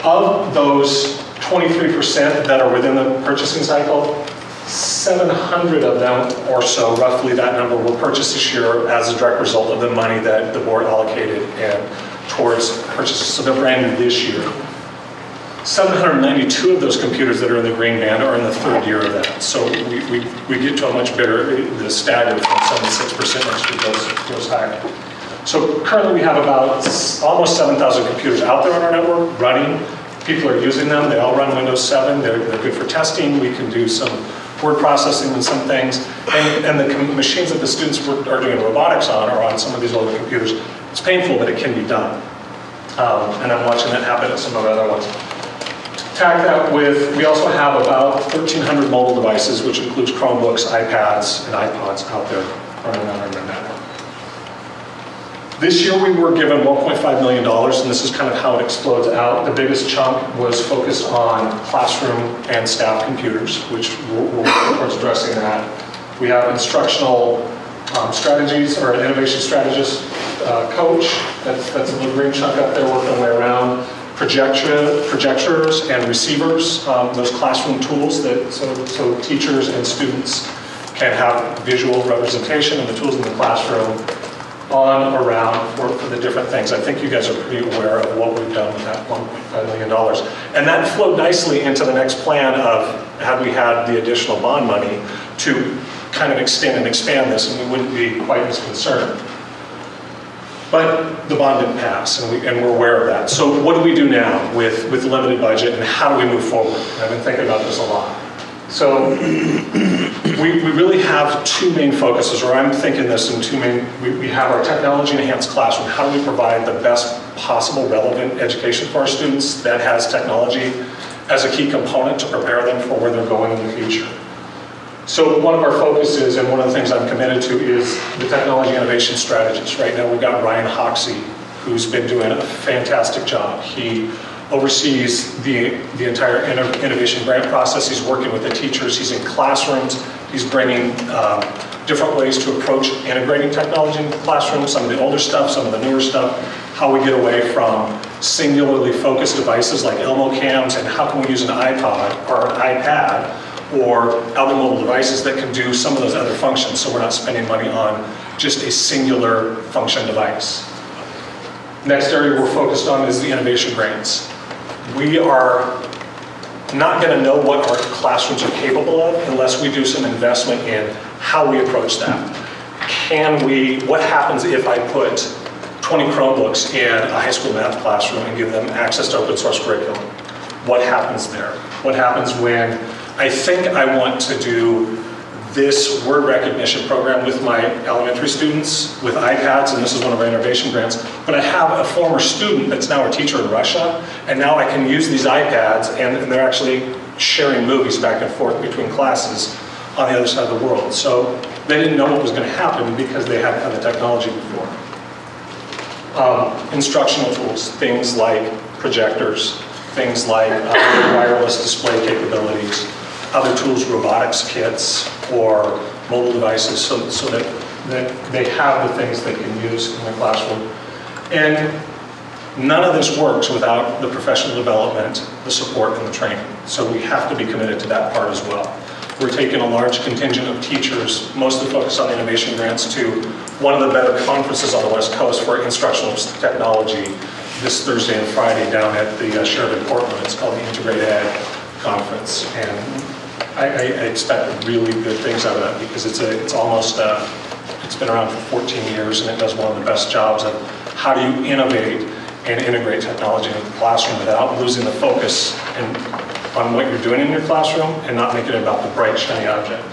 Of those 23% that are within the purchasing cycle, 700 of them or so, roughly that number, will purchase this year as a direct result of the money that the board allocated towards purchases. So they're brand new this year. 792 of those computers that are in the green band are in the 3rd year of that. So we get to a much bigger, the stagger from 76% next year goes higher. So currently we have about almost 7,000 computers out there on our network running. People are using them. They all run Windows 7. They're good for testing. We can do some word processing and some things. And the machines that the students are doing robotics on are on some of these older computers. It's painful, but it can be done. And I'm watching that happen at some of our other ones. Tack that with, we also have about 1,300 mobile devices, which includes Chromebooks, iPads, and iPods out there running on our network. This year we were given $1.5 million, and this is kind of how it explodes out. The biggest chunk was focused on classroom and staff computers, which we'll work towards addressing that. We have instructional strategies, or an innovation strategist coach, that's a little green chunk up there working their way around. Projectors and receivers, those classroom tools that so teachers and students can have visual representation of the tools in the classroom on, around, for the different things. I think you guys are pretty aware of what we've done with that $1.5 million. And that flowed nicely into the next plan of, had we had the additional bond money, to kind of extend and expand this, and we wouldn't be quite as concerned. But the bond didn't pass, and we're aware of that. So what do we do now with the limited budget, and how do we move forward? And I've been thinking about this a lot. So we really have two main focuses, or I'm thinking this in two main, we have our technology enhanced classroom. How do we provide the best possible relevant education for our students that has technology as a key component to prepare them for where they're going in the future? So one of our focuses, and one of the things I'm committed to, is the technology innovation strategist. Right now we've got Ryan Hoxie, who's been doing a fantastic job. He oversees the entire innovation grant process. He's working with the teachers. He's in classrooms. He's bringing different ways to approach integrating technology into the classroom, some of the older stuff, some of the newer stuff, how we get away from singularly focused devices like Elmo cams, and how can we use an iPod or an iPad or other mobile devices that can do some of those other functions, so we're not spending money on just a singular function device. Next area we're focused on is the innovation grants. We are not going to know what our classrooms are capable of unless we do some investment in how we approach that. What happens if I put 20 Chromebooks in a high school math classroom and give them access to open source curriculum? What happens there? What happens when I think I want to do this word recognition program with my elementary students with iPads, and this is one of our innovation grants, but I have a former student that's now a teacher in Russia, and now I can use these iPads, and they're actually sharing movies back and forth between classes on the other side of the world. So they didn't know what was going to happen because they hadn't had the technology before. Instructional tools, things like projectors, things like wireless display capabilities, other tools, robotics kits, or mobile devices, so that they have the things they can use in the classroom. And none of this works without the professional development, the support, and the training. So we have to be committed to that part as well. We're taking a large contingent of teachers, mostly focused on the innovation grants, to one of the better conferences on the West Coast for instructional technology this Thursday and Friday down at the Sheraton Portland. It's called the Integrated Ed Conference. And I expect really good things out of that, because it's been around for 14 years, and it does one of the best jobs of how do you innovate and integrate technology into the classroom without losing the focus on what you're doing in your classroom and not making it about the bright, shiny object.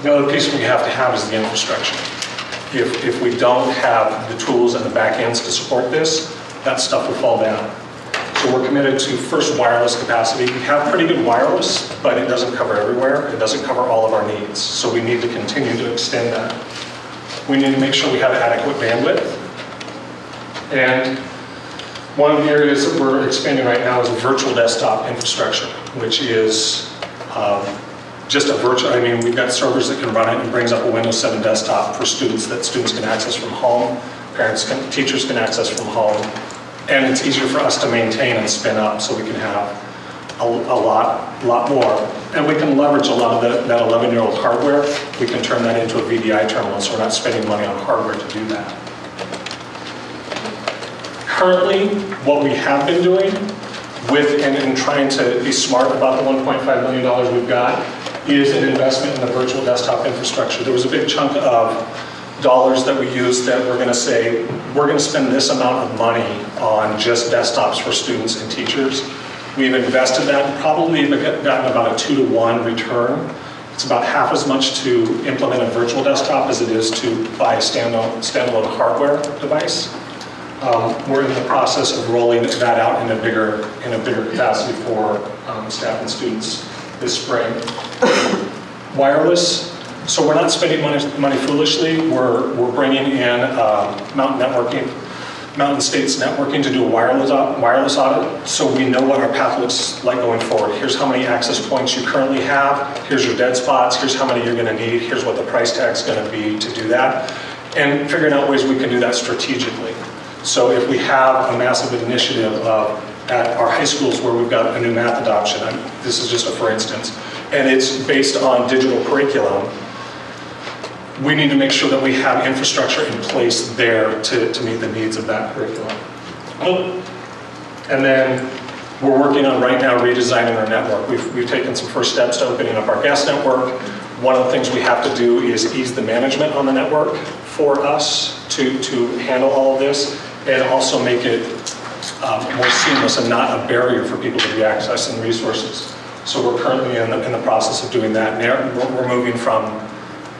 The other piece we have to have is the infrastructure. If we don't have the tools and the back ends to support this, that stuff will fall down. So we're committed to first wireless capacity. We have pretty good wireless, but it doesn't cover everywhere. It doesn't cover all of our needs. So we need to continue to extend that. We need to make sure we have adequate bandwidth. And one of the areas that we're expanding right now is a virtual desktop infrastructure, which is just a virtual, we've got servers that can run it and brings up a Windows 7 desktop for students that students can access from home, teachers can access from home. And it's easier for us to maintain and spin up, so we can have a lot more. And we can leverage a lot of that 11-year-old hardware. We can turn that into a VDI terminal, so we're not spending money on hardware to do that. Currently, what we have been doing and trying to be smart about the $1.5 million we've got is an investment in the virtual desktop infrastructure. There was a big chunk of dollars that we used that we're going to say, we're going to spend this amount of money on just desktops for students and teachers. We've invested that and probably gotten about a 2-to-1 return. It's about half as much to implement a virtual desktop as it is to buy a standalone hardware device. We're in the process of rolling that out in a bigger capacity for staff and students this spring. Wireless. So we're not spending money foolishly. We're bringing in Mountain States Networking to do a wireless audit, so we know what our path looks like going forward. Here's how many access points you currently have. Here's your dead spots. Here's how many you're going to need. Here's what the price tag's going to be to do that, and figuring out ways we can do that strategically. So if we have a massive initiative at our high schools where we've got a new math adoption, this is just a for instance, and it's based on digital curriculum, we need to make sure that we have infrastructure in place there to meet the needs of that curriculum. And then we're working on right now redesigning our network. We've taken some first steps to opening up our guest network. One of the things we have to do is ease the management on the network for us to handle all of this, and also make it more seamless and not a barrier for people to be accessing resources. So we're currently in the process of doing that. Now we're moving from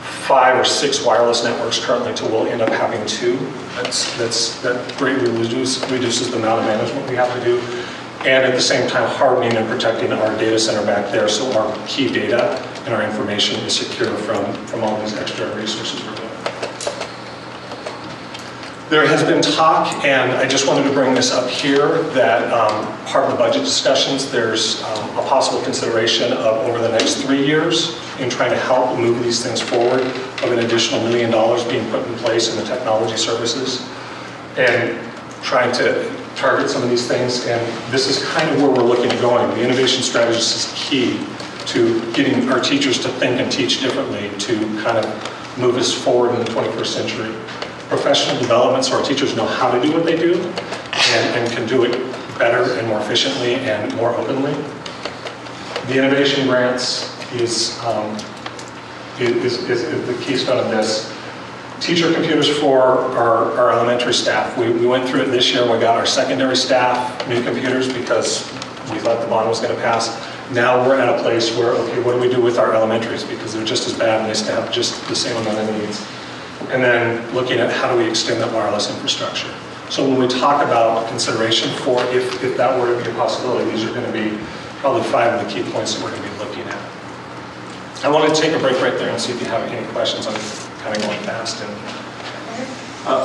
5 or 6 wireless networks currently to we'll end up having 2. That greatly reduces the amount of management we have to do. And at the same time hardening and protecting our data center back there so our key data and our information is secure from all these extra resources we're doing. There has been talk, and I just wanted to bring this up here, that part of the budget discussions, there's a possible consideration of over the next 3 years in trying to help move these things forward of an additional $1 million being put in place in the technology services and trying to target some of these things. And this is kind of where we're looking at going. The innovation strategist is key to getting our teachers to think and teach differently to kind of move us forward in the 21st century. Professional development so our teachers know how to do what they do and can do it better and more efficiently and more openly. The innovation grants is the keystone of this. Teacher computers for our elementary staff. We went through it this year. We got our secondary staff new computers because we thought the bond was going to pass. Now we're at a place where, okay, what do we do with our elementaries? Because they're just as bad and they still have just the same amount of needs. And then looking at how do we extend that wireless infrastructure. So when we talk about consideration for if that were to be a possibility, these are going to be probably 5 of the key points that we're going to be looking at. I want to take a break right there and see if you have any questions. I'm kind of going fast.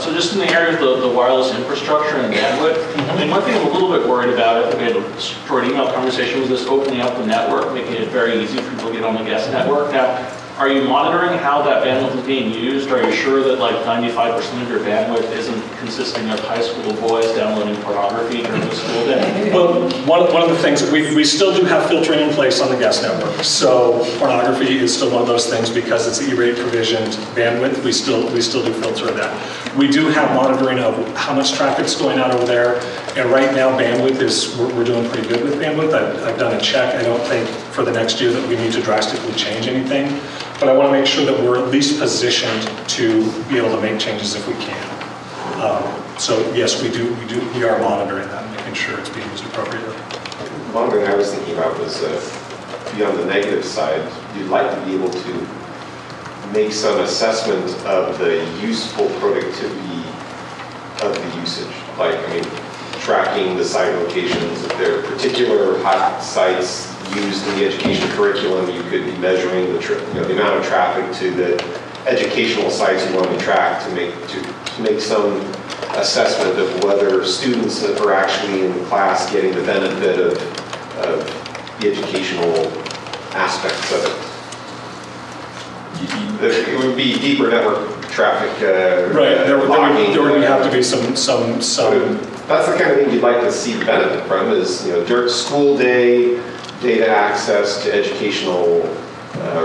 So just in the area of the wireless infrastructure and bandwidth, I mean, one thing I'm a little bit worried about, I think we had a short email conversation, was this opening up the network, making it very easy for people to get on the guest network. Now, are you monitoring how that bandwidth is being used? Are you sure that like 95% of your bandwidth isn't consisting of high school boys downloading pornography during the school day? Well, one of the things, we still do have filtering in place on the guest network. So pornography is still one of those things because it's E-rate provisioned bandwidth. We still do filter that. We do have monitoring of how much traffic's going out over there. And right now bandwidth is, we're doing pretty good with bandwidth. I've done a check. I don't think for the next year that we need to drastically change anything. But I want to make sure that we're at least positioned to be able to make changes if we can. So yes, we are monitoring that and making sure it's being used appropriately. One thing I was thinking about was, be on the negative side, you'd like to be able to make some assessment of the useful productivity of the usage. Like, I mean, tracking the site locations, if there are particular hot sites used in the education curriculum, you could be measuring the amount of traffic to the educational sites you want to track to make some assessment of whether students that are actually in class getting the benefit of the educational aspects of it. It would be deeper network traffic. Right. There would have to be some. That's the kind of thing you'd like to see the benefit from. Is during school day, data access to educational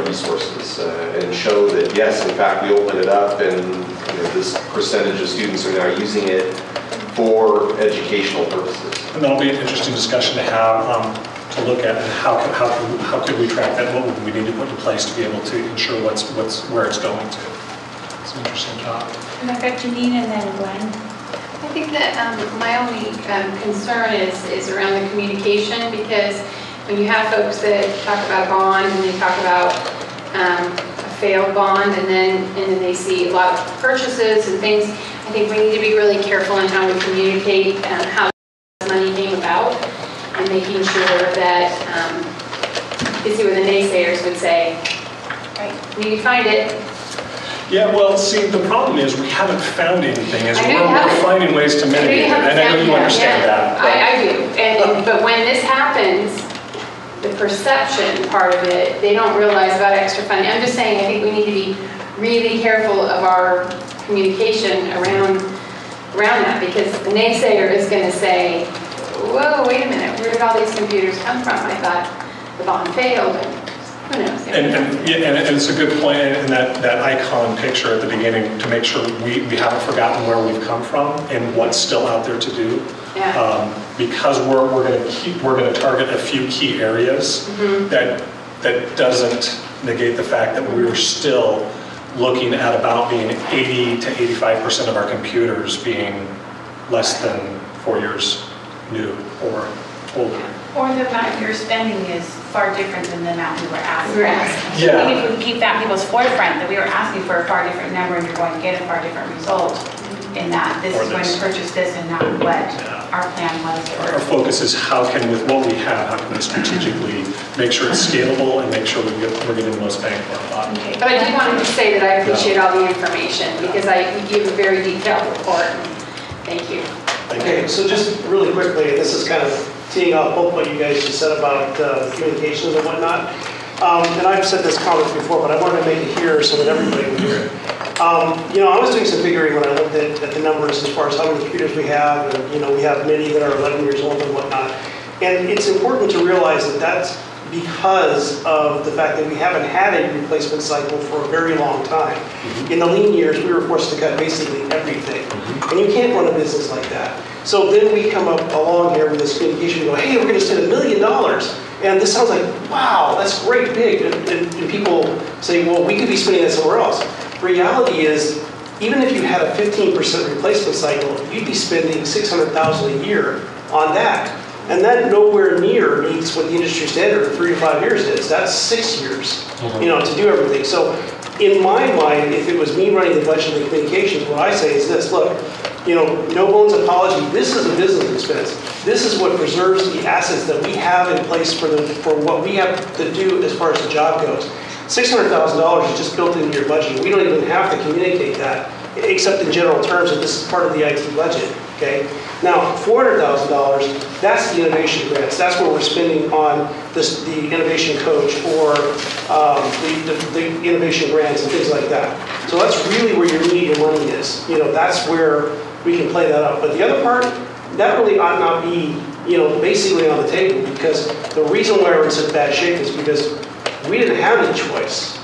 resources and show that yes, in fact, we open it up and this percentage of students are now using it for educational purposes. And that'll be an interesting discussion to have to look at how could we track that? What would we need to put in place to be able to ensure where it's going to? It's an interesting job. And I've got Janine and then Glenn. I think that my only concern is around the communication, because when you have folks that talk about a bond and they talk about a failed bond and then they see a lot of purchases and things, I think we need to be really careful in how we communicate how money came about and making sure that you see what the naysayers would say, right? You can find it. Yeah, well, see, the problem is we haven't found anything. We're finding ways to mitigate it, and I know you understand that. I do, but when this happens, the perception part of it, they don't realize about extra funding. I'm just saying, I think we need to be really careful of our communication around that, because the naysayer is going to say, whoa, wait a minute, where did all these computers come from? I thought the bond failed. Who knows? And it's a good point in that icon picture at the beginning to make sure we haven't forgotten where we've come from and what's still out there to do. Yeah. Because we're going to target a few key areas that doesn't negate the fact that we're still looking at about being 80 to 85% of our computers being less than 4 years new or older. Or the amount you're spending is far different than the amount we were asking. So Yeah. I think if we keep that in people's forefront, that we were asking for a far different number and you're going to get a far different result in that this is going to purchase this and not what our plan was. Our focus is how can, with what we have, how can we strategically make sure it's scalable and make sure we're getting the most bang for our buck. Okay. But I do want to say that I appreciate all the information because you gave a very detailed report. Thank you. Okay, so just really quickly, this is kind of teeing off both what you guys just said about communications and whatnot. And I've said this comment before, but I wanted to make it here so that everybody would hear it. I was doing some figuring when I looked at the numbers as far as how many computers we have, and we have many that are 11 years old and whatnot. And it's important to realize that that's because of the fact that we haven't had a replacement cycle for a very long time. In the lean years, we were forced to cut basically everything. And you can't run a business like that. So then we come up along here with this communication and go, hey, we're going to spend $1 million. And this sounds like, wow, that's great big. And people say, well, we could be spending that somewhere else. Reality is, even if you had a 15% replacement cycle, you'd be spending $600,000 a year on that. And that nowhere near meets what the industry standard of 3 to 5 years is. That's 6 years, to do everything. So in my mind, if it was me running the budget and the communications, what I say is this, look, no bones apology, this is a business expense. This is what preserves the assets that we have in place for what we have to do as far as the job goes. $600,000 is just built into your budget. We don't even have to communicate that, except in general terms that this is part of the IT budget, okay? Now, $400,000, that's the innovation grants. That's where we're spending on the innovation coach or the innovation grants and things like that. So that's really where your need your money is. That's where we can play that up. But the other part, that really ought not be, basically on the table, because the reason why we're in such bad shape is because we didn't have any choice.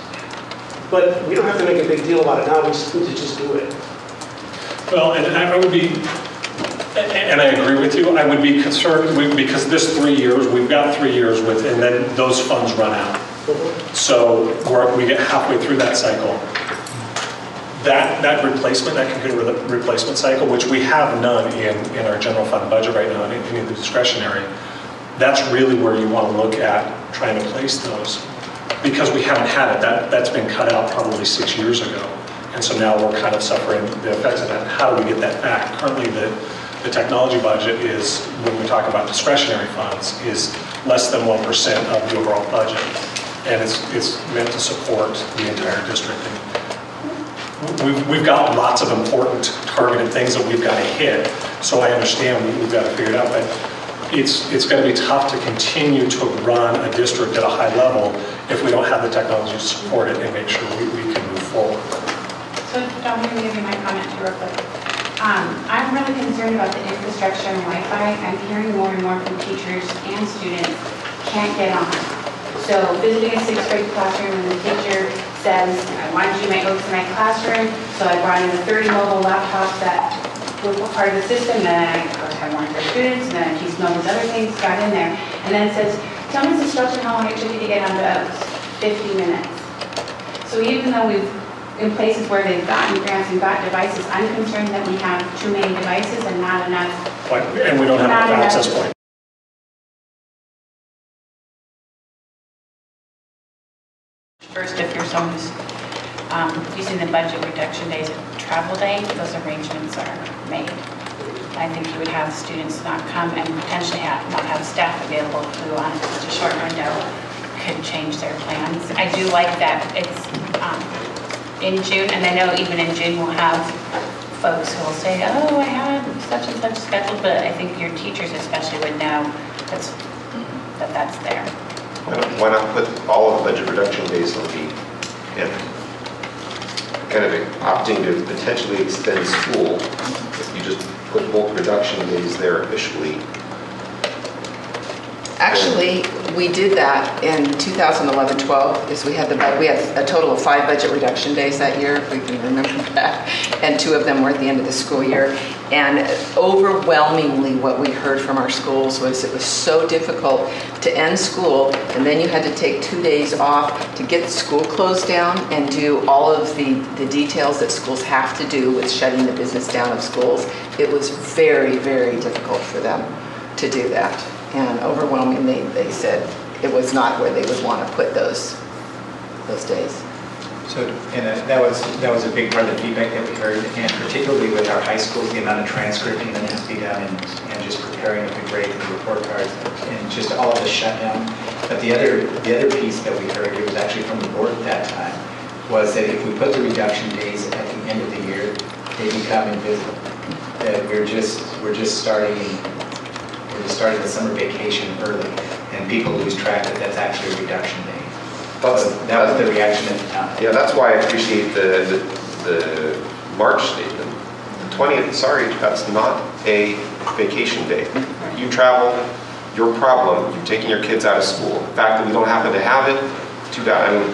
But we don't have to make a big deal about it now. We just need to just do it. Well, and I would be, and I agree with you, I would be concerned because this 3 years, we've got 3 years with, and then those funds run out. So we get halfway through that cycle. That replacement, that computer replacement cycle, which we have none in our general fund budget right now, any of the discretionary, that's really where you want to look at trying to place those. Because we haven't had it, that's been cut out probably 6 years ago. And so now we're kind of suffering the effects of that. How do we get that back? Currently, the technology budget is, when we talk about discretionary funds, is less than 1% of the overall budget. And it's meant to support the entire district. And we've got lots of important targeted things that we've got to hit. So I understand we've got to figure it out. But it's going to be tough to continue to run a district at a high level if we don't have the technology to support it and make sure we can move forward. So Don, let me give you my comment too real quick. I'm really concerned about the infrastructure and Wi-Fi. I'm hearing more and more from teachers and students can't get on. So visiting a 6th grade classroom and the teacher says, I want to do my oats in my classroom, so I brought in the 30 mobile laptops that were part of the system, and then I of course had one for students, and then I pieced all these other things, got in there, and then it says, tell me the instruction how long it took you to get onto oats. 50 minutes. So even though we've in places where they've gotten grants and got devices, I'm concerned that we have too many devices and not enough. And we don't have enough access point. First, if your son is using the budget reduction days of travel day, those arrangements are made. I think you would have students not come and potentially not have staff available who on such a short window could change their plans. I do like that it's in June, and I know even in June we'll have folks who will say, oh, I had such and such scheduled, but I think your teachers especially would know that that's there. Why not put all of the budget reduction days on the end? Kind of opting to potentially extend school, if you just put bulk reduction days there officially. Actually, we did that in 2011-12, is we had a total of 5 budget reduction days that year, if we can remember that, and 2 of them were at the end of the school year. And overwhelmingly what we heard from our schools was it was so difficult to end school, and then you had to take 2 days off to get the school closed down and do all of the details that schools have to do with shutting the business down of schools. It was very, very difficult for them to do that. And overwhelmingly, they said it was not where they would want to put those days. So, and that was a big part of the feedback that we heard, and particularly with our high schools, the amount of transcripting that needs to be done, and just preparing of the grades and the report cards, and just all of the shutdown. But the other piece that we heard, it was actually from the board at that time, was that if we put the reduction days at the end of the year, they become invisible. That we're just starting the summer vacation early, and people lose track that that's actually a reduction day. That was the reaction at the time. Yeah, that's why I appreciate the March statement. The 20th, sorry, that's not a vacation day. You travel, your problem. You're taking your kids out of school. The fact that we don't happen to have it, too bad. I mean,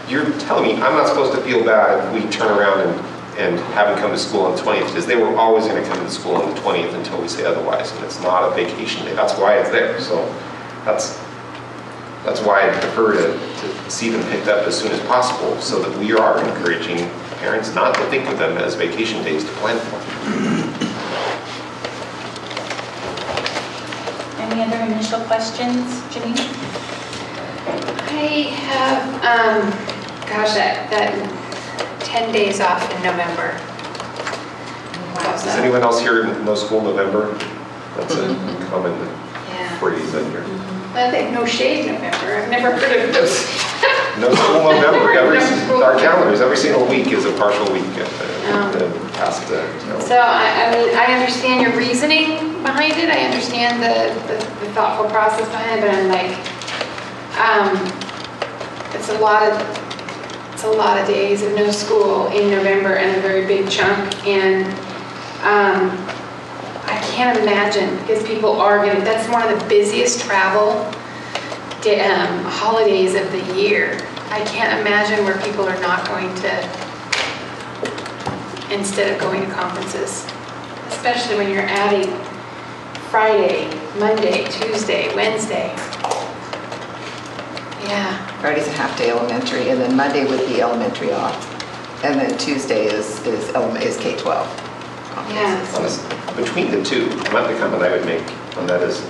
you're telling me I'm not supposed to feel bad if we turn around and have them come to school on the 20th, because they were always going to come to school on the 20th until we say otherwise, and it's not a vacation day. That's why it's there. So that's why I prefer to see them picked up as soon as possible, so that we are encouraging parents not to think of them as vacation days to plan for. Any other initial questions, Janine? I have, that 10 days off in November. Does anyone else here no school in November? That's a common phrase in here. I think no shade November. I've never heard of those. No school November. Our calendars, every single week is a partial week. Past So I mean, I understand your reasoning behind it. I understand the thoughtful process behind it, but I'm like, it's a lot of days of no school in November and a very big chunk, and I can't imagine, because people are going to, that's one of the busiest travel holidays of the year. I can't imagine where people are not going to, instead of going to conferences, especially when you're adding Friday, Monday, Tuesday, Wednesday. Yeah. Friday's a half day elementary, and then Monday would be elementary off, and then Tuesday is K-12. Yeah. Between the two, the comment I would make on that is,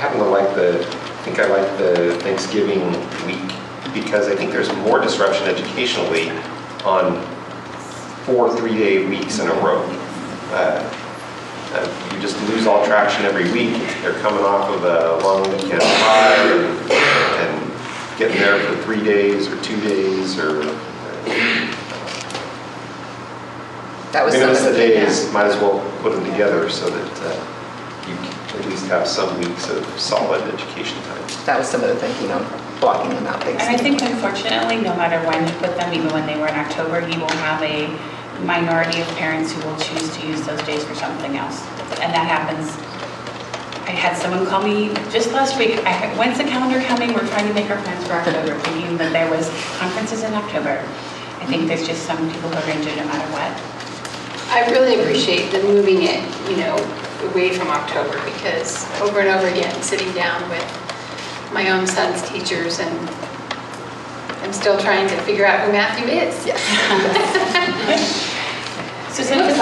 I think I like the Thanksgiving week, because I think there's more disruption educationally on 4 3-day weeks in a row. You just lose all traction every week. They're coming off of a long weekend high and getting there for 3 days or 2 days or. That was some of the days. Might as well put them together so that you at least have some weeks of solid education time. That was some of the thinking on blocking them out. And I think, unfortunately, no matter when you put them, even when they were in October, you will have a minority of parents who will choose to use those days for something else. And that happens. I had someone call me just last week. When's the calendar coming? We're trying to make our plans for October, thinking that there was conferences in October. I think there's just some people who are going to do it no matter what. I really appreciate the moving it, away from October, because over and over again, sitting down with my own son's teachers, and I'm still trying to figure out who Matthew is. Yes. So since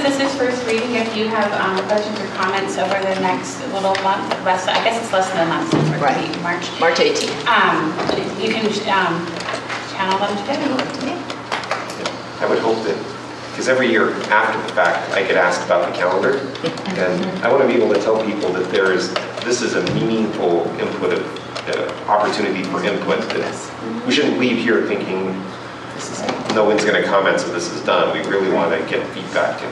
this is first reading, if you have questions or comments over the next little month, I guess it's less than a month since we're going to be March 18th. You can channel them today. I would hope that, because every year after the fact, I get asked about the calendar, and I want to be able to tell people that this is a meaningful input, opportunity for input. That we shouldn't leave here thinking no one's going to comment, so this is done. We really want to get feedback.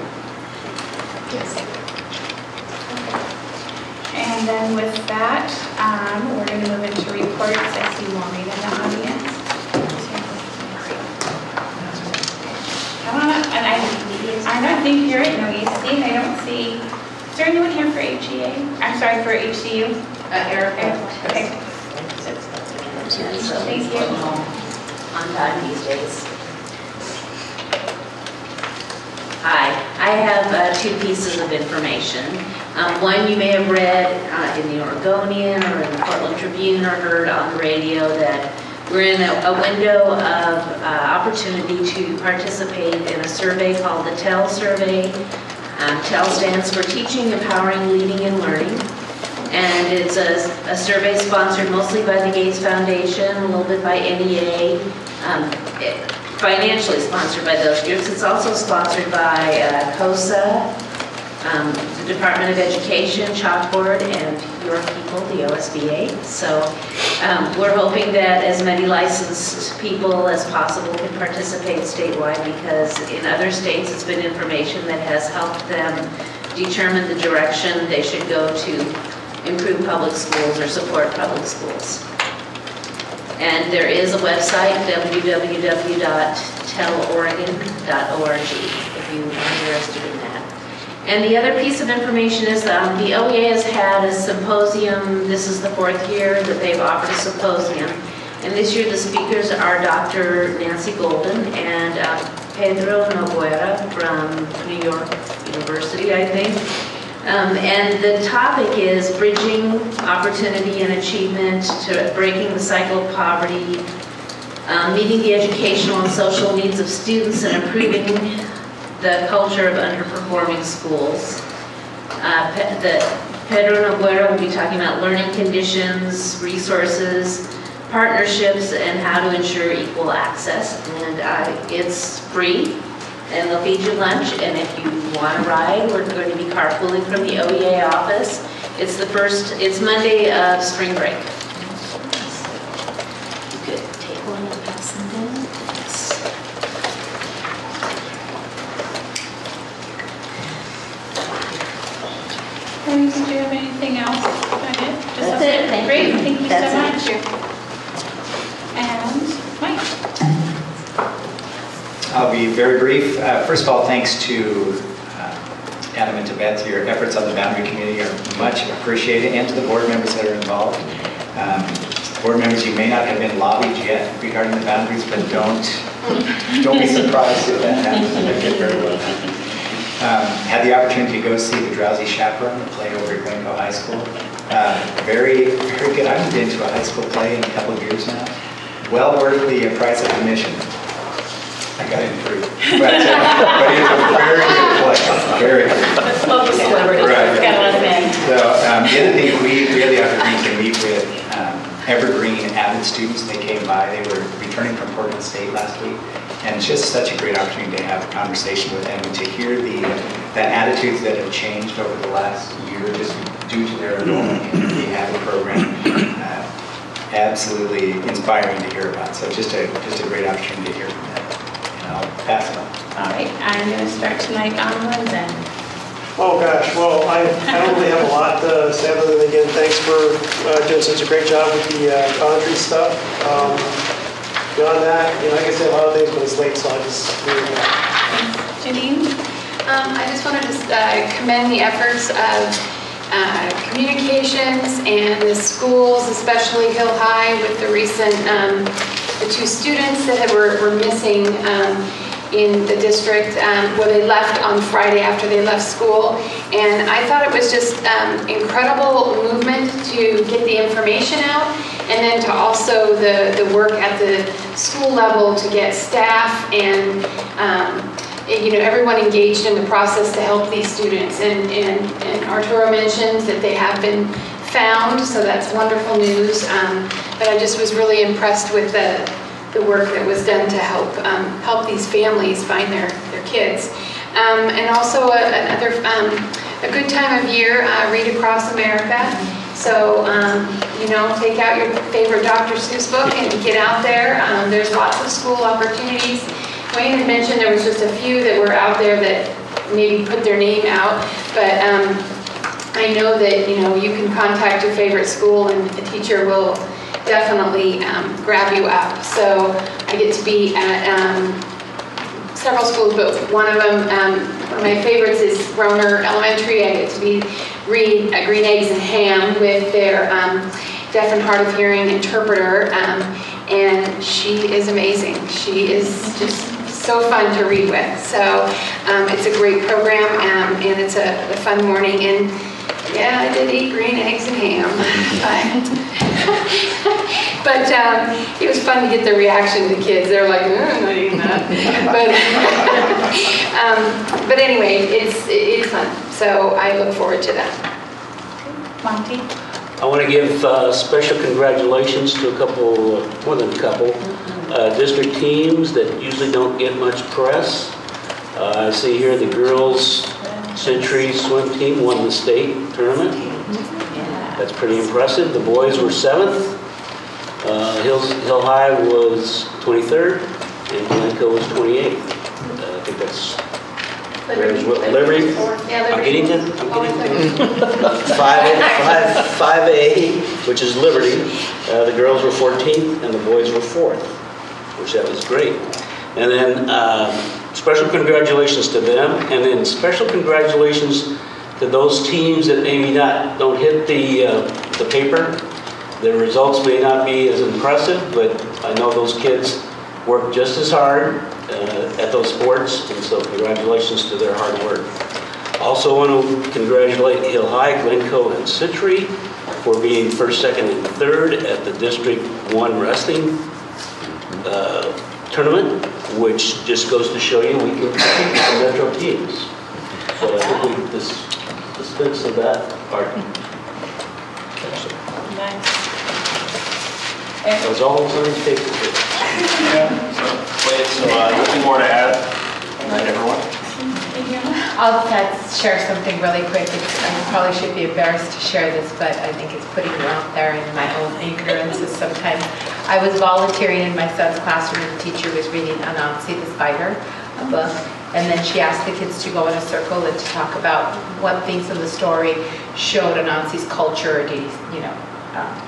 And then with that, we're going to move into reports. I see Maureen in the audience. Come on up. And I'm not seeing here at NOEC. I don't see. Is there anyone here for HEA? I'm sorry, for HCU? Erica. Okay. Thank you. On time these days. Hi, I have 2 pieces of information. One you may have read in the Oregonian or in the Portland Tribune or heard on the radio that we're in a window of opportunity to participate in a survey called the TEL survey. TEL stands for Teaching, Empowering, Leading, and Learning. And it's a survey sponsored mostly by the Gates Foundation, a little bit by NEA, financially sponsored by those groups. It's also sponsored by COSA, the Department of Education, Chalkboard, and your people, the OSBA. So we're hoping that as many licensed people as possible can participate statewide, because in other states it's been information that has helped them determine the direction they should go to improve public schools or support public schools. And there is a website, www.telloregon.org, if you are interested in that. And the other piece of information is the OEA has had a symposium. This is the 4th year that they've offered a symposium. And this year the speakers are Dr. Nancy Golden and Pedro Noguera from New York University, I think. And the topic is bridging opportunity and achievement to breaking the cycle of poverty, meeting the educational and social needs of students, and improving the culture of underperforming schools. Pedro Noguera will be talking about learning conditions, resources, partnerships, and how to ensure equal access. And it's free. And they'll feed you lunch, and if you want to ride, we're going to be carpooling from the OEA office. It's Monday of spring break. You could take one and pass them down. Yes. Ladies, do you have anything else? That's it. Thank Great, you. thank you That's so it. much. And Mike. I'll be very brief. First of all, thanks to Adam and to Beth. Your efforts on the boundary committee are much appreciated, and to the board members that are involved. Board members, you may not have been lobbied yet regarding the boundaries, but don't be surprised if that happens. That could very well happen. Had the opportunity to go see the Drowsy Chaperone, the play over at Glencoe High School. Very, very good. I haven't been to a high school play in a couple of years now. Well worth the price of admission. I got it free. But it's a very good play. Very good. Let's focus celebrity. Right. Got a lot of men. So the other thing, we had the opportunity to meet with Evergreen Avid students. They came by. They were returning from Portland State last week. And it's just such a great opportunity to have a conversation with them and to hear the attitudes that have changed over the last year just due to their enrollment in the Avid program. Absolutely inspiring to hear about. So just a great opportunity to hear from them. I'll pass it on. All right, I'm going to start tonight on Wednesday. Oh gosh, well, I don't really have a lot to say other than, again, thanks for doing such a great job with the concrete stuff. Beyond that, like I said, a lot of things, but it's late, so I'll just leave it there. Janine? I just wanted to commend the efforts of communications and the schools, especially Hill High, with the recent, the 2 students that were missing in the district where they left on Friday after they left school. And I thought it was just incredible movement to get the information out, and then to also the work at the school level to get staff and everyone engaged in the process to help these students. And Arturo mentioned that they have been found, so that's wonderful news. But I just was really impressed with the work that was done to help these families find their kids. And also another a good time of year, Read Across America. So, take out your favorite Dr. Seuss book and get out there. There's lots of school opportunities. Wayne had mentioned there was just a few that were out there that maybe put their name out, but I know that, you can contact your favorite school and a teacher will definitely grab you up. So I get to be at several schools, but one of them, one of my favorites is Roner Elementary. I get to read Green Eggs and Ham with their deaf and hard of hearing interpreter, and she is amazing. She is just so fun to read with. So it's a great program, and it's a fun morning. And yeah, I did eat green eggs and ham. But it was fun to get the reaction of the kids. They're like, I'm not eating that. But anyway, it's fun. So I look forward to that. Monty? I want to give special congratulations to a couple, more than a couple, district teams that usually don't get much press. I see here the girls' Century swim team won the state tournament. That's pretty impressive. The boys were 7th. Hill High was 23rd, and Glencoe was 28th. I think that's Liberty. I'm getting it. 5A, which is Liberty. The girls were 14th, and the boys were 4th, which that was great. And then special congratulations to them, and then special congratulations to those teams that maybe don't hit the paper. Their results may not be as impressive, but I know those kids work just as hard at those sports, and so congratulations to their hard work. Also want to congratulate Hill High, Glencoe, and Century for being 1st, 2nd, and 3rd at the District 1 wrestling tournament, which just goes to show you we can compete with the Metro teams. So I think we dispense of that part. Nice. That was all on these papers. Nothing more to add. Good night, everyone. I'll share something really quick. I probably should be embarrassed to share this, but I think it's putting you out there in my own ignorance. Sometimes I was volunteering in my son's classroom, and the teacher was reading Anansi the Spider, a book, and then she asked the kids to go in a circle and to talk about what things in the story showed Anansi's culture, or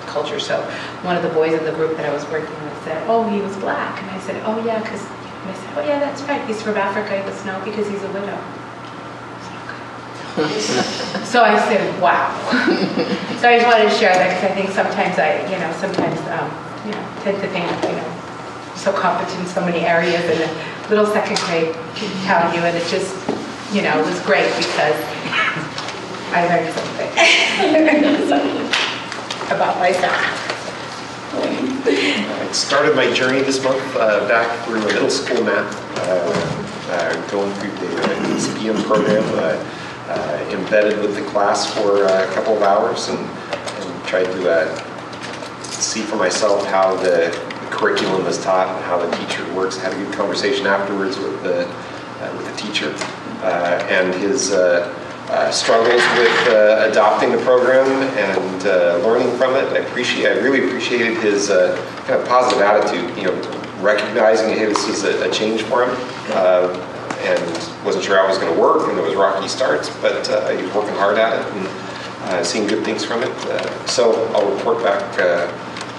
culture. So one of the boys in the group that I was working with said, "Oh, he was black," and I said, "Oh yeah, because." And I said, "Oh yeah, that's right. He's from Africa." He goes, "No, because he's a widow." So I said, "Wow." So I just wanted to share that because I think sometimes tend to think, so competent in so many areas, and a little second grade can tell you, and it just, it was great because I learned something about myself. I started my journey this month back through middle school math, going through the CPM program, embedded with the class for a couple of hours and tried to see for myself how the curriculum is taught and how the teacher works. Had a good conversation afterwards with the teacher and his struggles with adopting the program and learning from it. I really appreciated his kind of positive attitude, recognizing, hey, this is a change for him, and wasn't sure how it was going to work, and there was rocky starts, but he was working hard at it and seeing good things from it. So I'll report back at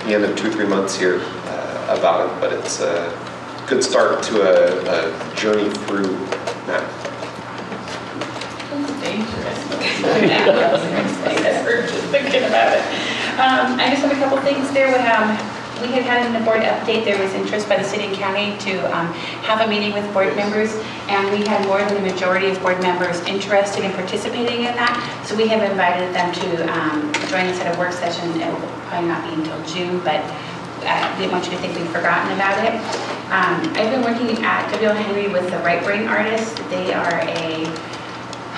the end of 2-3 months here about it, but it's a good start to a journey through math. Dangerous. I was just thinking about it. I just have a couple things there. We had in the board update, there was interest by the city and county to have a meeting with board members, and we had more than the majority of board members interested in participating in that. So we have invited them to join us at a work session. It will probably not be until June, but I didn't want you to think we'd forgotten about it. I've been working at W.L. Henry with the Right Brain Artists. They are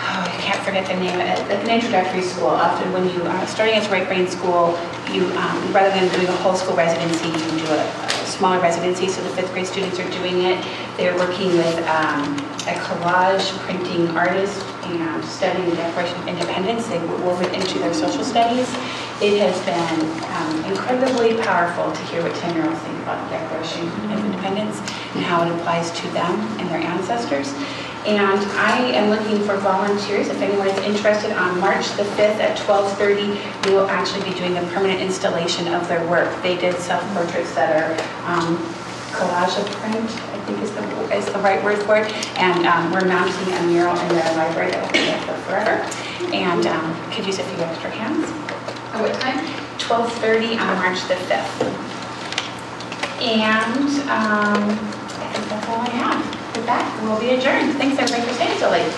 I can't forget the name, like an introductory school. Often when you are starting as Right Brain School, you rather than doing a whole school residency, you do a smaller residency, so the 5th grade students are doing it. They're working with a collage printing artist and studying the Declaration of Independence. They wove it into their social studies. It has been incredibly powerful to hear what 10-year-olds think about the Declaration of Independence and how it applies to them and their ancestors. And I am looking for volunteers. If anyone is interested, on March the 5th at 12:30, we will actually be doing a permanent installation of their work. They did self-portraits that are collage print, I think is the right word for it. And we're mounting a mural in their library that will be there for forever. And could use a few extra hands. At what time? 12:30 on March the 5th. And I think that's all I have. With that, we'll be adjourned. Thanks everybody for staying so late.